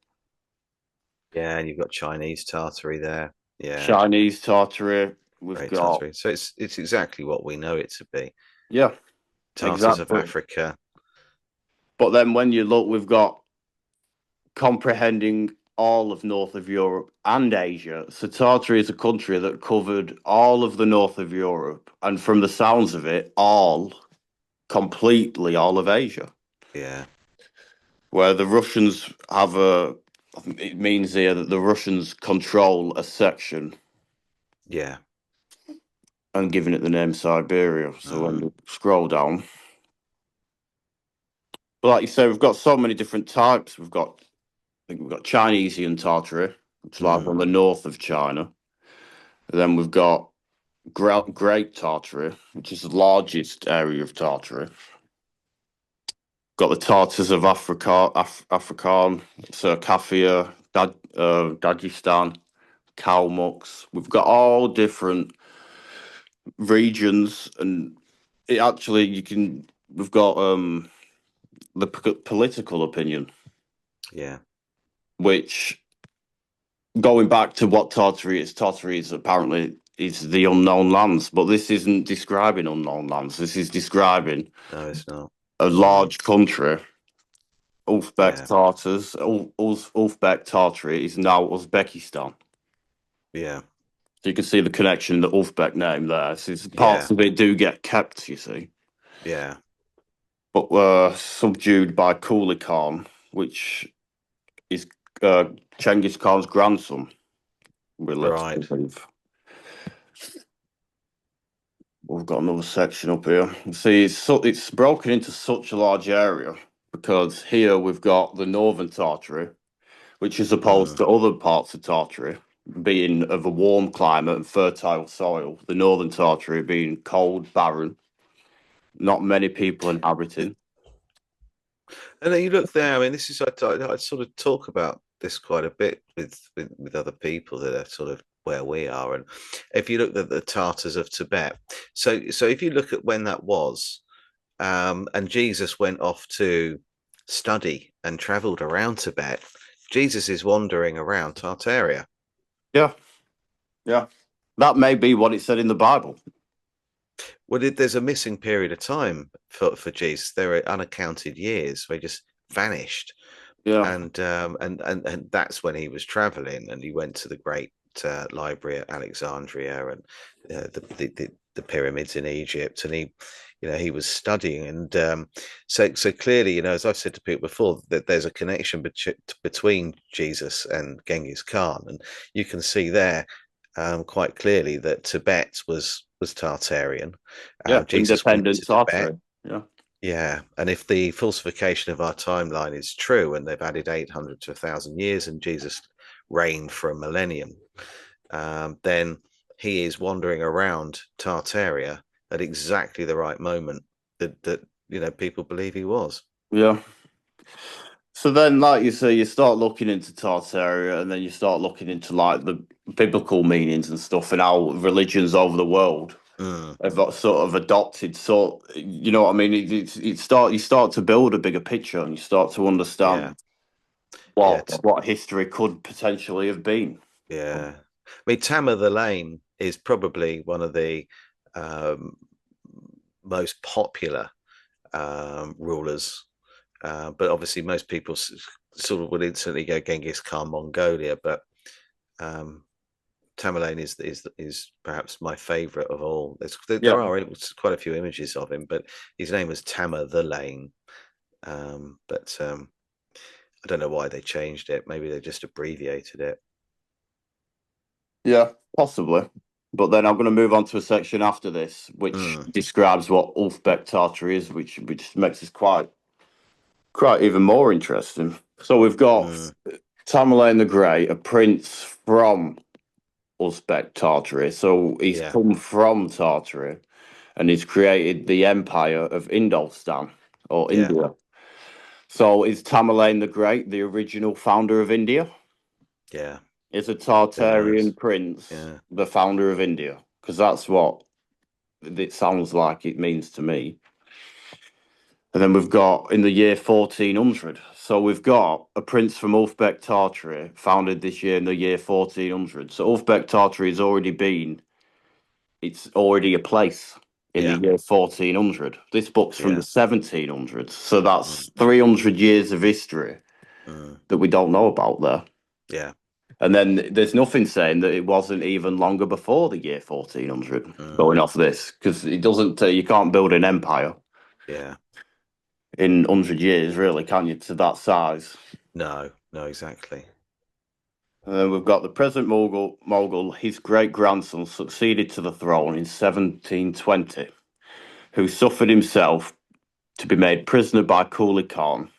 yeah. And you've got Chinese Tartary there. Yeah, Chinese Tartary, we've great got, Tartary. So it's exactly what we know it to be. yeah, Tartars of exactly. Africa. But then when you look, we've got comprehending all of north of Europe and Asia. So Tartary is a country that covered all of the north of Europe, and from the sounds of it, completely all of Asia. Yeah, Where the Russians have a, it means here that the Russians control a section yeah. and giving it the name Siberia. So when Mm, you scroll down, but like you say, we've got so many different types. I think we've got Chinesian Tartary, which lies mm, on the north of China. And then we've got Great Tartary, which is the largest area of Tartary. Got the Tartars of African, Circaffia, Dagestan, Kalmucks. We've got all different regions, and it actually you can. We've got the political opinion, yeah. which going back to what Tartary is apparently is the unknown lands, but this isn't describing unknown lands. This is describing No, it's not. a Mm, large country. Uzbek yeah, Tartars, Uzbek Tartary is now Uzbekistan. yeah, So you can see the connection in the Uzbek name there. So yeah, parts of it do get kept, you see, yeah. but were subdued by Kublai Khan, which is uh, Genghis Khan's grandson. We're led to Right. believe. We've got another section up here. See, it's broken into such a large area because here we've got the northern Tartary, which is opposed Mm, to other parts of Tartary being of a warm climate and fertile soil. The northern Tartary being cold, barren, not many people inhabiting. and then you look there. I mean, this is I sort of talk about this quite a bit with other people that are sort of where we are, and if you look at the Tartars of Tibet, so if you look at when that was, and Jesus went off to study and travelled around Tibet. Jesus is wandering around Tartaria. Yeah, yeah. That may be what it said in the Bible. Well, there's a missing period of time for Jesus. There are unaccounted years where he just vanished, Yeah, and that's when he was traveling, and he went to the great library at Alexandria and the pyramids in Egypt, and he was studying, and so clearly, as I've said to people before, that there's a connection between Jesus and Genghis Khan, and you can see there quite clearly that Tibet was Tartarian. yeah. Jesus went Independent to Tibet. Tartary. Yeah, Yeah, and if the falsification of our timeline is true, and they've added 800 to 1,000 years, and Jesus reigned for a millennium, then he is wandering around Tartaria at exactly the right moment that people believe he was. yeah. So then, like you say, you start looking into Tartaria, and then you start looking into like the biblical meanings and stuff, and how religions over the world Mm, have sort of adopted. So you know what I mean? You start to build a bigger picture, and you start to yeah, understand yeah, what history could potentially have been. yeah. I mean, Tama the Lane is probably one of the um, most popular rulers, but obviously most people sort of would instantly go Genghis Khan, Mongolia, but um, Tamerlane is perhaps my favourite of all. Yeah, There are quite a few images of him, but his name was Tamer the Lane. But I don't know why they changed it. Maybe they just abbreviated it. yeah, possibly. But then I'm going to move on to a section after this, which Mm, describes what Ulfbec Tartary is, which makes it quite even more interesting. So we've got mm, Tamerlane the Great, a prince from Uzbek Tartary. So he's yeah, come from Tartary and he's created the empire of Indostan or yeah, India. So is Tamerlane the Great the original founder of India? yeah. Is a Who knows? Tartarian prince Yeah, the founder of India? Because that's what it sounds like it means to me. And then we've got in the year 1400. So we've got a prince from Ulfbec Tartary founded this year in the year 1400. So Ulfbec Tartary has already been, it's already a place in the yeah, year 1400. This book's from the yeah, 1700s. So mm, that's 300 years of history mm, that we don't know about there. yeah, And then there's nothing saying that it wasn't even longer before the year 1400 mm, going off this, because it doesn't, you can't build an empire yeah. in 100 years, really, can you, to that size? No, no, exactly. And then we've got the present Mogul, his great grandson succeeded to the throne in 1720, who suffered himself to be made prisoner by Kublai Khan,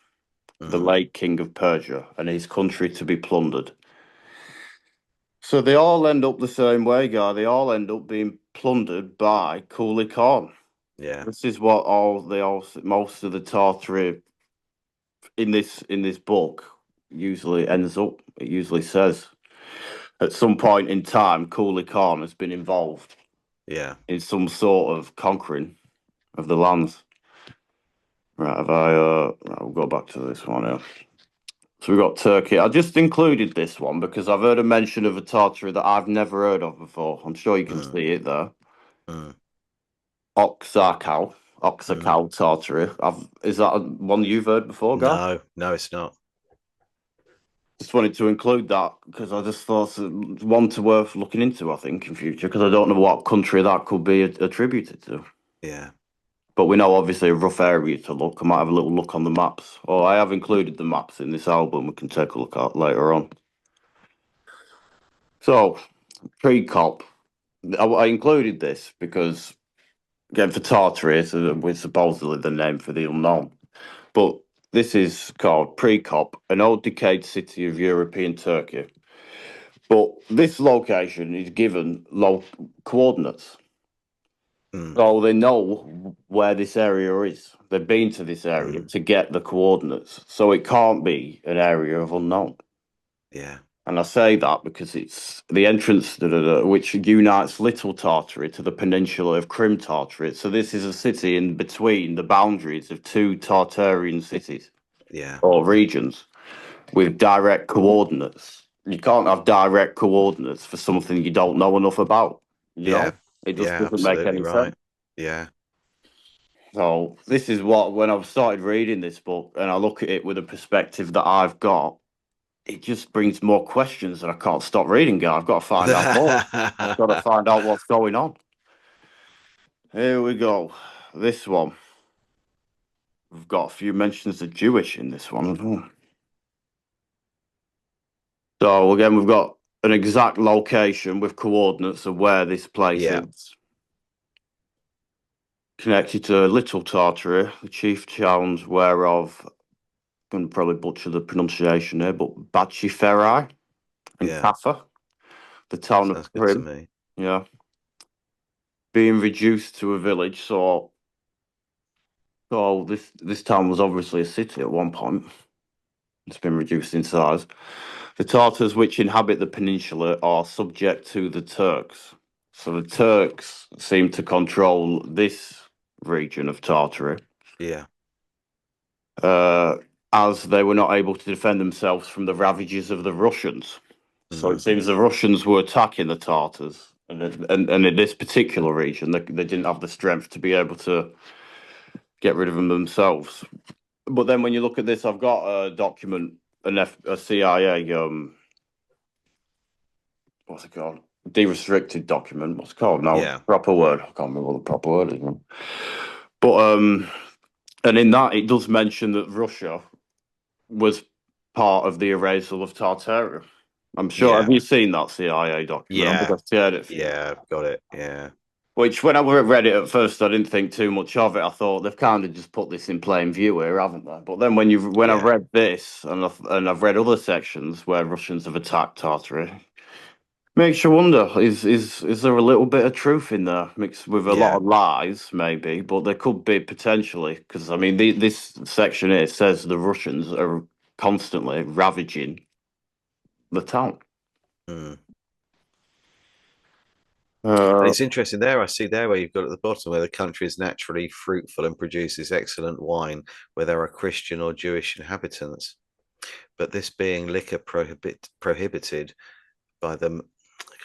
the Mm, late king of Persia, and his country to be plundered. So they all end up the same way, guy. They all end up being plundered by Kublai Khan. yeah, This is what most of the Tartary in this book usually ends up. It usually says at some point in time, Kublai Khan has been involved yeah. in some sort of conquering of the lands. Right, I'll go back to this one here. So we've got Turkey. I just included this one because I've heard a mention of a Tartary that I've never heard of before. I'm sure you can Mm, see it there. mm, Oxarkal, mm. Oxarkal Tartary. Is that one you've heard before, guy? No, no, it's not. Just wanted to include that because I just thought it one to worth looking into, I think, in future, because I don't know what country that could be attributed to. Yeah. But we know obviously a rough area to look. I might have a little look on the maps. Or I have included the maps in this album we can take a look at later on. So, pre-cop. I included this because, again, for Tartary, we're supposedly the name for the unknown. But this is called Pre-cop, an old decayed city of European Turkey. But this location is given low coordinates. Mm, So they know where this area is. They've been to this area mm, to get the coordinates. So it can't be an area of unknown. yeah. And I say that because it's the entrance which unites Little Tartary to the peninsula of Crim Tartary. So this is a city in between the boundaries of two Tartarian cities Yeah. or regions with direct coordinates. You can't have direct coordinates for something you don't know enough about. You Yeah. know, it just Yeah. doesn't make Absolutely any sense. right. Yeah. So this is what when I've started reading this book and I look at it with a perspective that I've got, it just brings more questions and I can't stop reading it. I've got to find out more. I've got to find out what's going on. Here we go. This one. We've got a few mentions of Jewish in this one as well. So again, we've got an exact location with coordinates of where this place Yeah. is. Connected to Little Tartary, the chief towns whereof, I'm going to probably butcher the pronunciation here, but Bachiferai and Yeah. Kaffa, the town of Sounds good to Prim, me. yeah, being reduced to a village. So this town was obviously a city at one point. It's been reduced in size. The Tartars which inhabit the peninsula are subject to the Turks. So the Turks seem to control this region of Tartary, Yeah. uh, as they were not able to defend themselves from the ravages of the Russians. So it Mm. seems the Russians were attacking the Tartars, and in this particular region, they didn't have the strength to be able to get rid of them themselves. But then when you look at this, I've got a document, a CIA, what's it called? De-restricted document. What's it called? No, Yeah. proper word. I can't remember what the proper word is. But and in that it does mention that Russia was part of the erasal of Tartaria. I'm sure. Yeah. Have you seen that CIA document? I think Yeah. I've shared it for you. Yeah. Got it. Yeah. Which, when I read it at first, I didn't think too much of it. I thought they've kind of just put this in plain view here, haven't they? But then when I've Yeah. read this and I've read other sections where Russians have attacked Tartary, makes you wonder: is there a little bit of truth in there, mixed with a lot Yeah. of lies, maybe? But there could be potentially, because I mean, this section here says the Russians are constantly ravaging the town. Mm. And Uh, it's interesting there. I see there where you've got at the bottom where the country is naturally fruitful and produces excellent wine, where there are Christian or Jewish inhabitants. But this being liquor prohibited by them,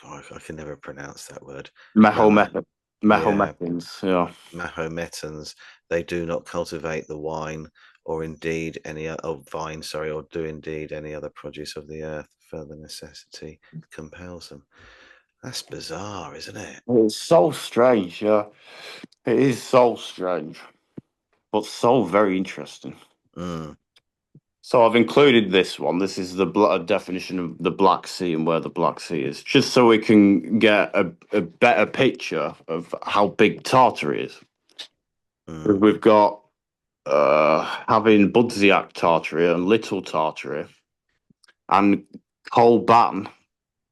I can never pronounce that word. Rama, Mahomet, yeah, Mahometans, yeah. Mahometans, they do not cultivate the wine or indeed any vine, sorry, or do indeed any other produce of the earth. Further necessity compels them. That's bizarre, isn't it? It's so strange, yeah. It is so strange, but so very interesting. Mm, So I've included this one. This is the definition of the Black Sea and where the Black Sea is, just so we can get a better picture of how big Tartary is. mm, We've got having Budziak Tartary and Little Tartary and Kolban,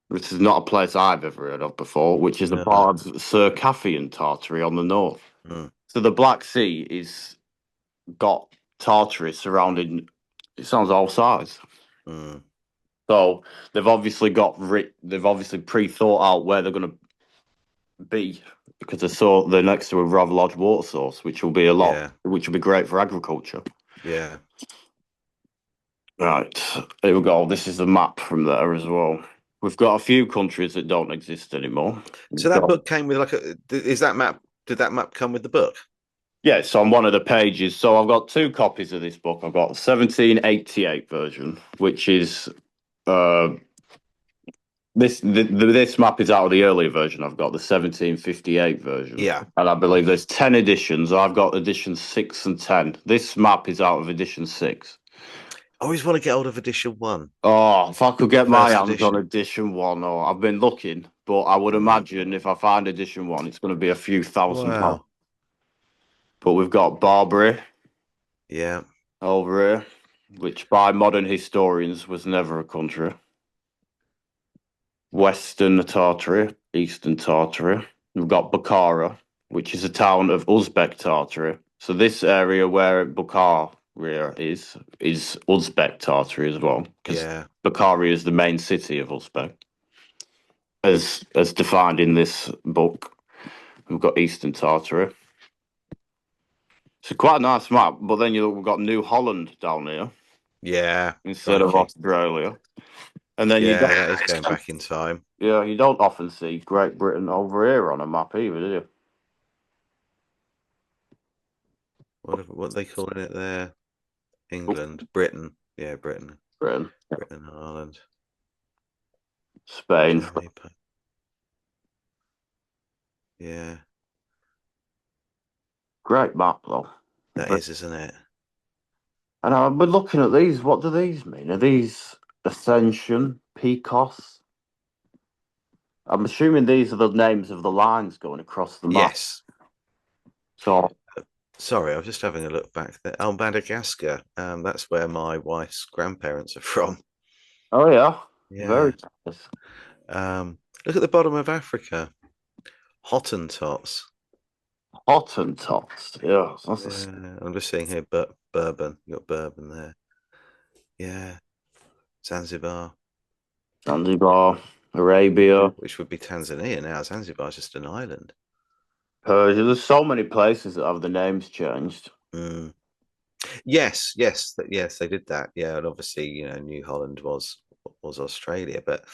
which is not a place I've ever heard of before, which is a no, part of Circassian Tartary on the north. mm, So the Black Sea is got Tartary surrounding. It sounds all sides. mm, So they've obviously pre-thought out where they're going to be because they're next to a rather large water source, yeah, which will be great for agriculture. yeah. Right, here we go. This is the map from there as well. We've got a few countries that don't exist anymore. So We've that got book came with like a. Is that map? Did that map come with the book? Yeah, it's on one of the pages. So I've got two copies of this book. I've got the 1788 version, which is uh this map is out of the earlier version. I've got the 1758 version, Yeah. and I believe there's 10 editions. I've got edition 6 and 10. This map is out of edition 6. I always want to get hold of edition one, Oh, if I could get my first hands on edition. edition 1, oh, I've been looking, but I would Mm. imagine if I find edition 1, it's going to be a few £1,000. Wow. But we've got Barbary Yeah. over here, which by modern historians was never a country. Western Tartary, Eastern Tartary. We've got Bukhara, which is a town of Uzbek Tartary. So this area where Bukhara is Uzbek Tartary as well, because Yeah. Bukhara is the main city of Uzbek, as defined in this book. We've got Eastern Tartary. It's quite a nice map, but then we've got New Holland down here Yeah. instead of Crikey. Australia. And then you Yeah, don't, that is going back in time. yeah, you don't often see Great Britain over here on a map either, do you? What are they calling it there? England, Britain. Yeah, Britain. Britain, Britain and Ireland. Spain. Jamaica. Yeah. Great map though. That But is, isn't it? and I've been looking at these. What do these mean? Are these Ascension, Picos? I'm assuming these are the names of the lines going across the map. Yes. So, Sorry, I was just having a look back there. Oh, Madagascar. That's where my wife's grandparents are from. oh yeah, very Yeah. nice. Look at the bottom of Africa. Hottentots. Hottentots. Yeah, Yeah, I'm just seeing here, but bourbon. You got bourbon there. Yeah, Zanzibar. Zanzibar, Yeah, Arabia, which would be Tanzania now. Zanzibar's just an island. Persia. There's so many places that have the names changed. Mm. Yes, yes, yes, they did that. Yeah, and obviously, New Holland was Australia, but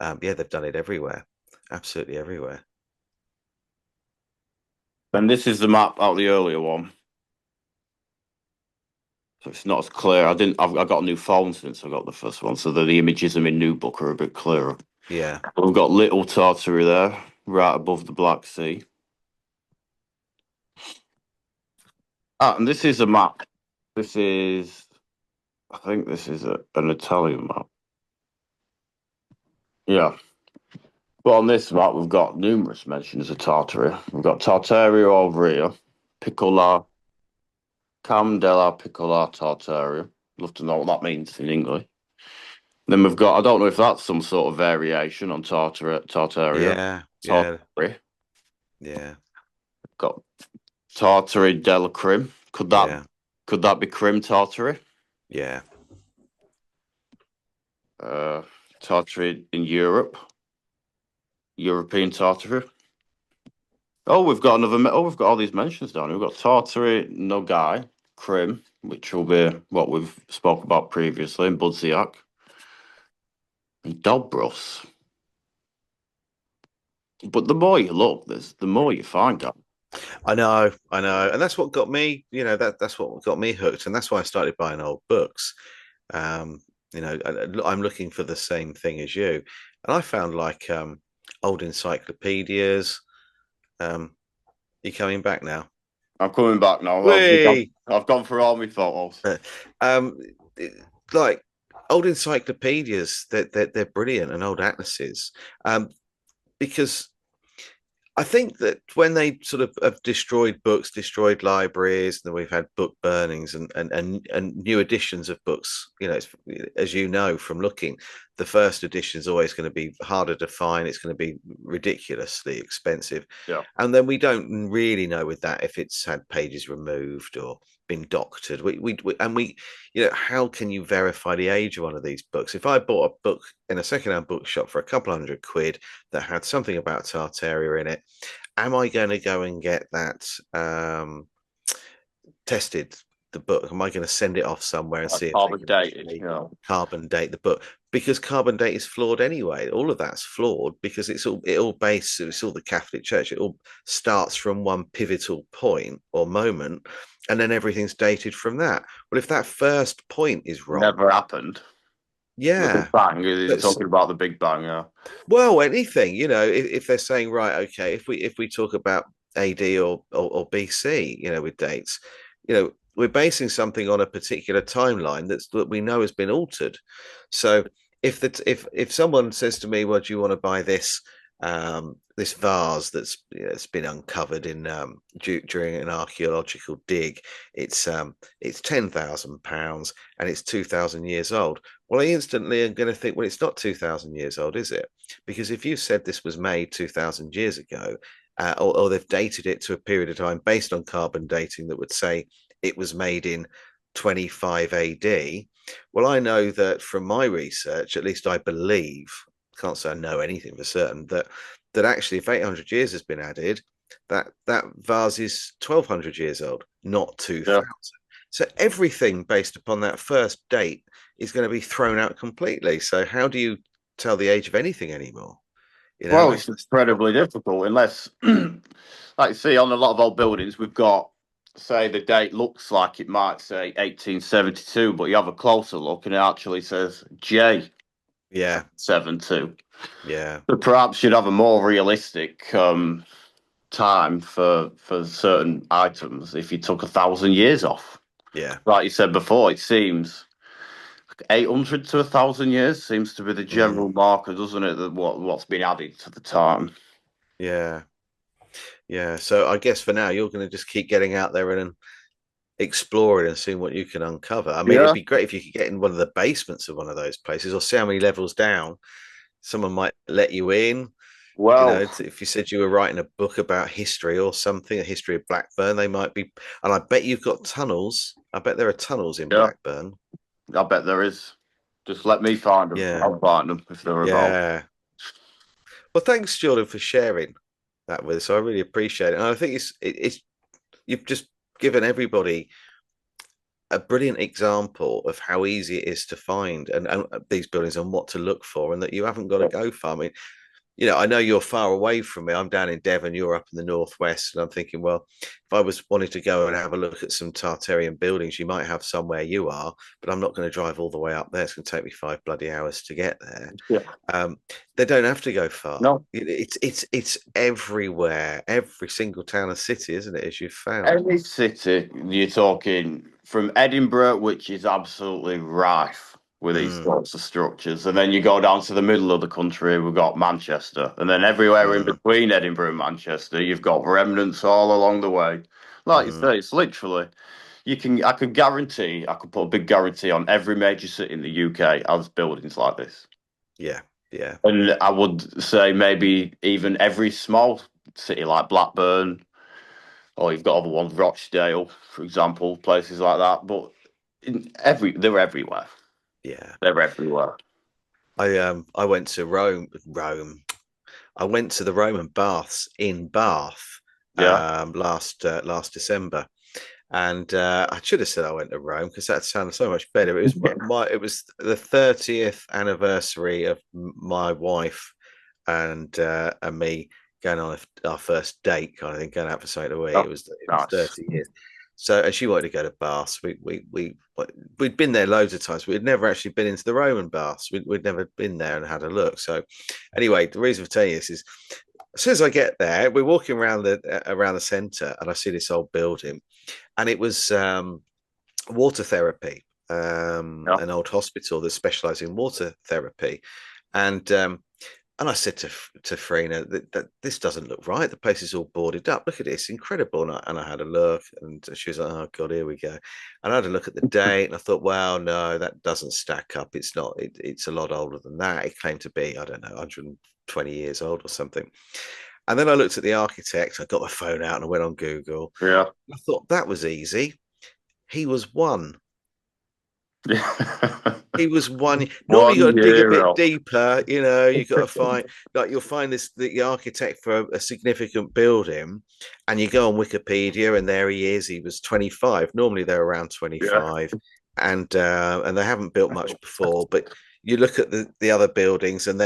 yeah, they've done it everywhere, absolutely everywhere. And this is the map out of the earlier one. So it's not as clear. I got a new phone since I got the first one, so the images in my new book are a bit clearer. Yeah, We've got Little Tartary there, right above the Black Sea. Ah, and this is a map. This is, I think this is an Italian map. Yeah. But on this map, we've got numerous mentions of Tartary. We've got Tartaria over here, Piccola, Cam della Piccola Tartaria. Love to know what that means in English. Then we've got, I don't know if that's some sort of variation on Tartaria. yeah, yeah, Tartary. yeah, Got Tartary della Crim. yeah, Could that be Crim Tartary? yeah, Uh, Tartary in Europe, European Tartary. Oh, we've got another. Oh, we've got all these mentions down here. We've got Tartary, Nogai, Crim, which will be what we've spoke about previously, and Budziak, and Dobros. But the more you look, the more you find out. I know, and that's what got me. That's what got me hooked, and that's why I started buying old books. Um, I'm looking for the same thing as you, and I found like old encyclopedias. You coming back now? I'm coming back now. We I've gone through all my photos. um, like old encyclopedias. They're brilliant, and old atlases. Because I think that when they sort of have destroyed books, destroyed libraries, and we've had book burnings and new editions of books, as you know from looking, the first edition is always going to be harder to find. It's going to be ridiculously expensive. Yeah. And then we don't really know with that if it's had pages removed or been doctored. How can you verify the age of one of these books? If I bought a book in a secondhand bookshop for a couple £100 that had something about Tartaria in it, am I going to go and get that tested? The book, am I going to send it off somewhere and see if they Carbon can dated. actually Yeah. carbon date the book? Because carbon date is flawed anyway. All of that's flawed because it's all based. It's all the Catholic Church. It all starts from one pivotal point or moment, and then everything's dated from that. Well, if that first point is wrong, Never happened. The Big yeah. Bang. He's That's talking about the Big Bang. Yeah. well, anything, if they're saying, right, okay, if we talk about AD or BC, with dates, we're basing something on a particular timeline that we know has been altered. So if someone says to me, well, do you want to buy this vase that's it's been uncovered in during an archaeological dig, it's £10,000 and it's 2,000 years old. Well, I instantly am going to think, well, it's not 2,000 years old, is it? Because if you said this was made 2,000 years ago, or they've dated it to a period of time based on carbon dating that would say it was made in 25 AD, well, I know that from my research, at least I believe, can't say I know anything for certain, that actually if 800 years has been added, that vase is 1,200 years old, not Yeah. 2,000. So everything based upon that first date is going to be thrown out completely. So how do you tell the age of anything anymore? Well, Unless it's incredibly difficult unless, like you see, on a lot of old buildings, we've got, say, the date looks like it might say 1872, but you have a closer look and it actually says J yeah, 72. yeah, But perhaps you'd have a more realistic time for certain items if you took 1,000 years off. yeah. Like you said before, it seems 800 to 1,000 years seems to be the Mm, general marker, doesn't it? That what's been added to the time. yeah, yeah. So I guess for now you're going to just keep getting out there and exploring and seeing what you can uncover. I mean, it'd Yeah. be great if you could get in one of the basements of one of those places or see how many levels down someone might let you in. Well, If you said you were writing a book about history or something, a history of Blackburn, they might be. And I bet you've got tunnels. I bet there are tunnels in yeah. Blackburn. I bet there is. Just let me find them. Yeah, I'll find them if they're about. yeah. Well, thanks, Jordan, for sharing that with us. I really appreciate it. And I think it's you've just given everybody a brilliant example of how easy it is to find and these buildings and what to look for, and that you haven't got to go far. I mean, I know you're far away from me. I'm down in Devon, you're up in the northwest, and I'm thinking, well, if I was wanting to go and have a look at some Tartarian buildings, you might have somewhere you are, but I'm not going to drive all the way up there. It's going to take me 5 bloody hours to get there. Yeah. Um, they don't have to go far. No. It's everywhere, every single town and city, isn't it? As you've found. Any city, you're talking from Edinburgh, which is absolutely rife with these Mm, sorts of structures. And then you go down to the middle of the country, we've got Manchester. And then everywhere in mm, between Edinburgh and Manchester, you've got remnants all along the way. Like you mm. say, it's literally, I could guarantee, I could put a big guarantee on every major city in the UK has buildings like this. Yeah, yeah, And I would say maybe even every small city like Blackburn, or you've got other ones, Rochdale, for example, places like that. But they're everywhere. yeah. They're everywhere. I went to Rome. I went to the Roman baths in Bath Yeah. last December, and I should have said I went to Rome because that sounded so much better. It was the 30th anniversary of my wife and me going on our first date kind of thing, going out for something to eat. Oh, It was nice. 30 years. So, and she wanted to go to baths. We'd been there loads of times. We'd never actually been into the Roman baths. We'd never been there and had a look. So, anyway, the reason for telling you this is, as soon as I get there, we're walking around the centre, and I see this old building, and it was water therapy, Yeah. an old hospital that specialised in water therapy, and and I said to Farina that this doesn't look right. The place is all boarded up. Look at this, incredible. And I had a look, and she was like, "Oh God, here we go." And I had a look at the date, and I thought, "Well, no, that doesn't stack up. It's not. It's a lot older than that. It claimed to be, I don't know, 120 years old or something." And then I looked at the architect. I got my phone out and I went on Google. Yeah. I thought that was easy. He was one. He was one. Normally, you got One to dig a year bit old. deeper. You got to find, like, you'll find the architect for a significant building, and you go on Wikipedia, and there he is. He was 25. Normally, they're around Yeah. 25, and they haven't built much before. But you look at the other buildings, and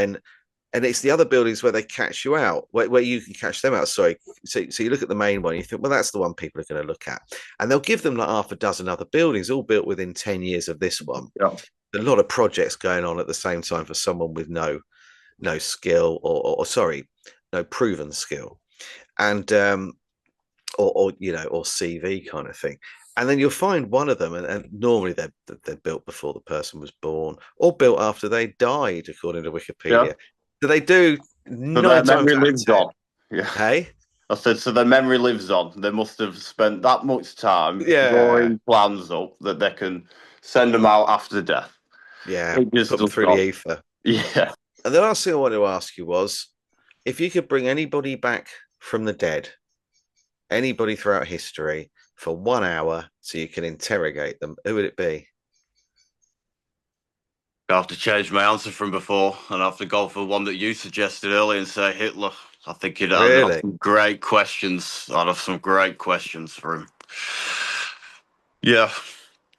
it's the other buildings where they catch you out, where you can catch them out. Sorry. So you look at the main one, you think, well, that's the one people are going to look at. And they'll give them like half a dozen other buildings, all built within 10 years of this one. Yeah. A lot of projects going on at the same time for someone with no skill or sorry, no proven skill, and or CV kind of thing. And then you'll find one of them, and normally they're built before the person was born or built after they died, according to Yeah. Wikipedia. So they do So their nine times memory out of lives ten. on. Yeah. Hey, I said, so their memory lives on. They must have spent that much time yeah, drawing plans up that they can send them out after death. yeah, It just put them does through the not. ether. Yeah. And the last thing I wanted to ask you was, if you could bring anybody back from the dead, anybody throughout history, for 1 hour so you can interrogate them, who would it be? I have to change my answer from before and I have to go for one that you suggested earlier and say Hitler. I think I'd have Really? some great questions. I'd have some great questions for him. Yeah,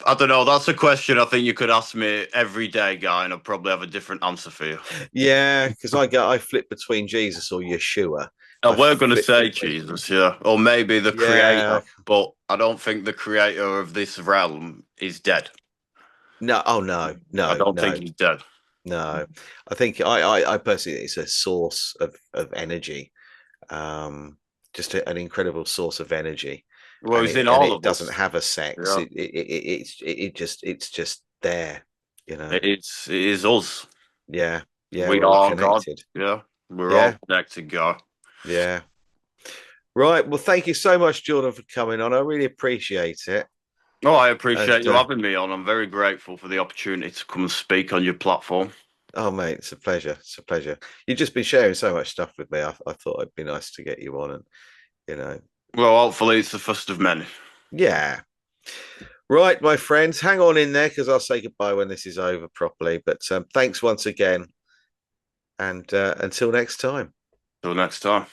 I don't know. That's a question I think you could ask me every day, guy, and I'd probably have a different answer for you. Yeah, because I flip between Jesus or Yeshua. I I were going to flip say between. Jesus, yeah, or maybe the creator, Yeah. but I don't think the creator of this realm is dead. No. Oh no. I No. don't think No. he's dead. No. I think I personally, it's a source of energy. Um, just an incredible source of energy, Well, and he's in it all of doesn't us. have a sex. Yeah, It's just there. You know. it is us. Yeah. Yeah. We We're all are God. connected. Yeah, we're all Yeah. connected, God. Yeah. Right. Well, thank you so much, Jordan, for coming on. I really appreciate it. Oh, I And appreciate you having me on. I'm very grateful for the opportunity to come and speak on your platform. oh, mate, it's a pleasure. It's a pleasure. You've just been sharing so much stuff with me. I thought it'd be nice to get you on, and you know, Well, hopefully it's the first of many. yeah. Right, my friends, hang on in there because I'll say goodbye when this is over properly. But thanks once again, and until next time. Till next time.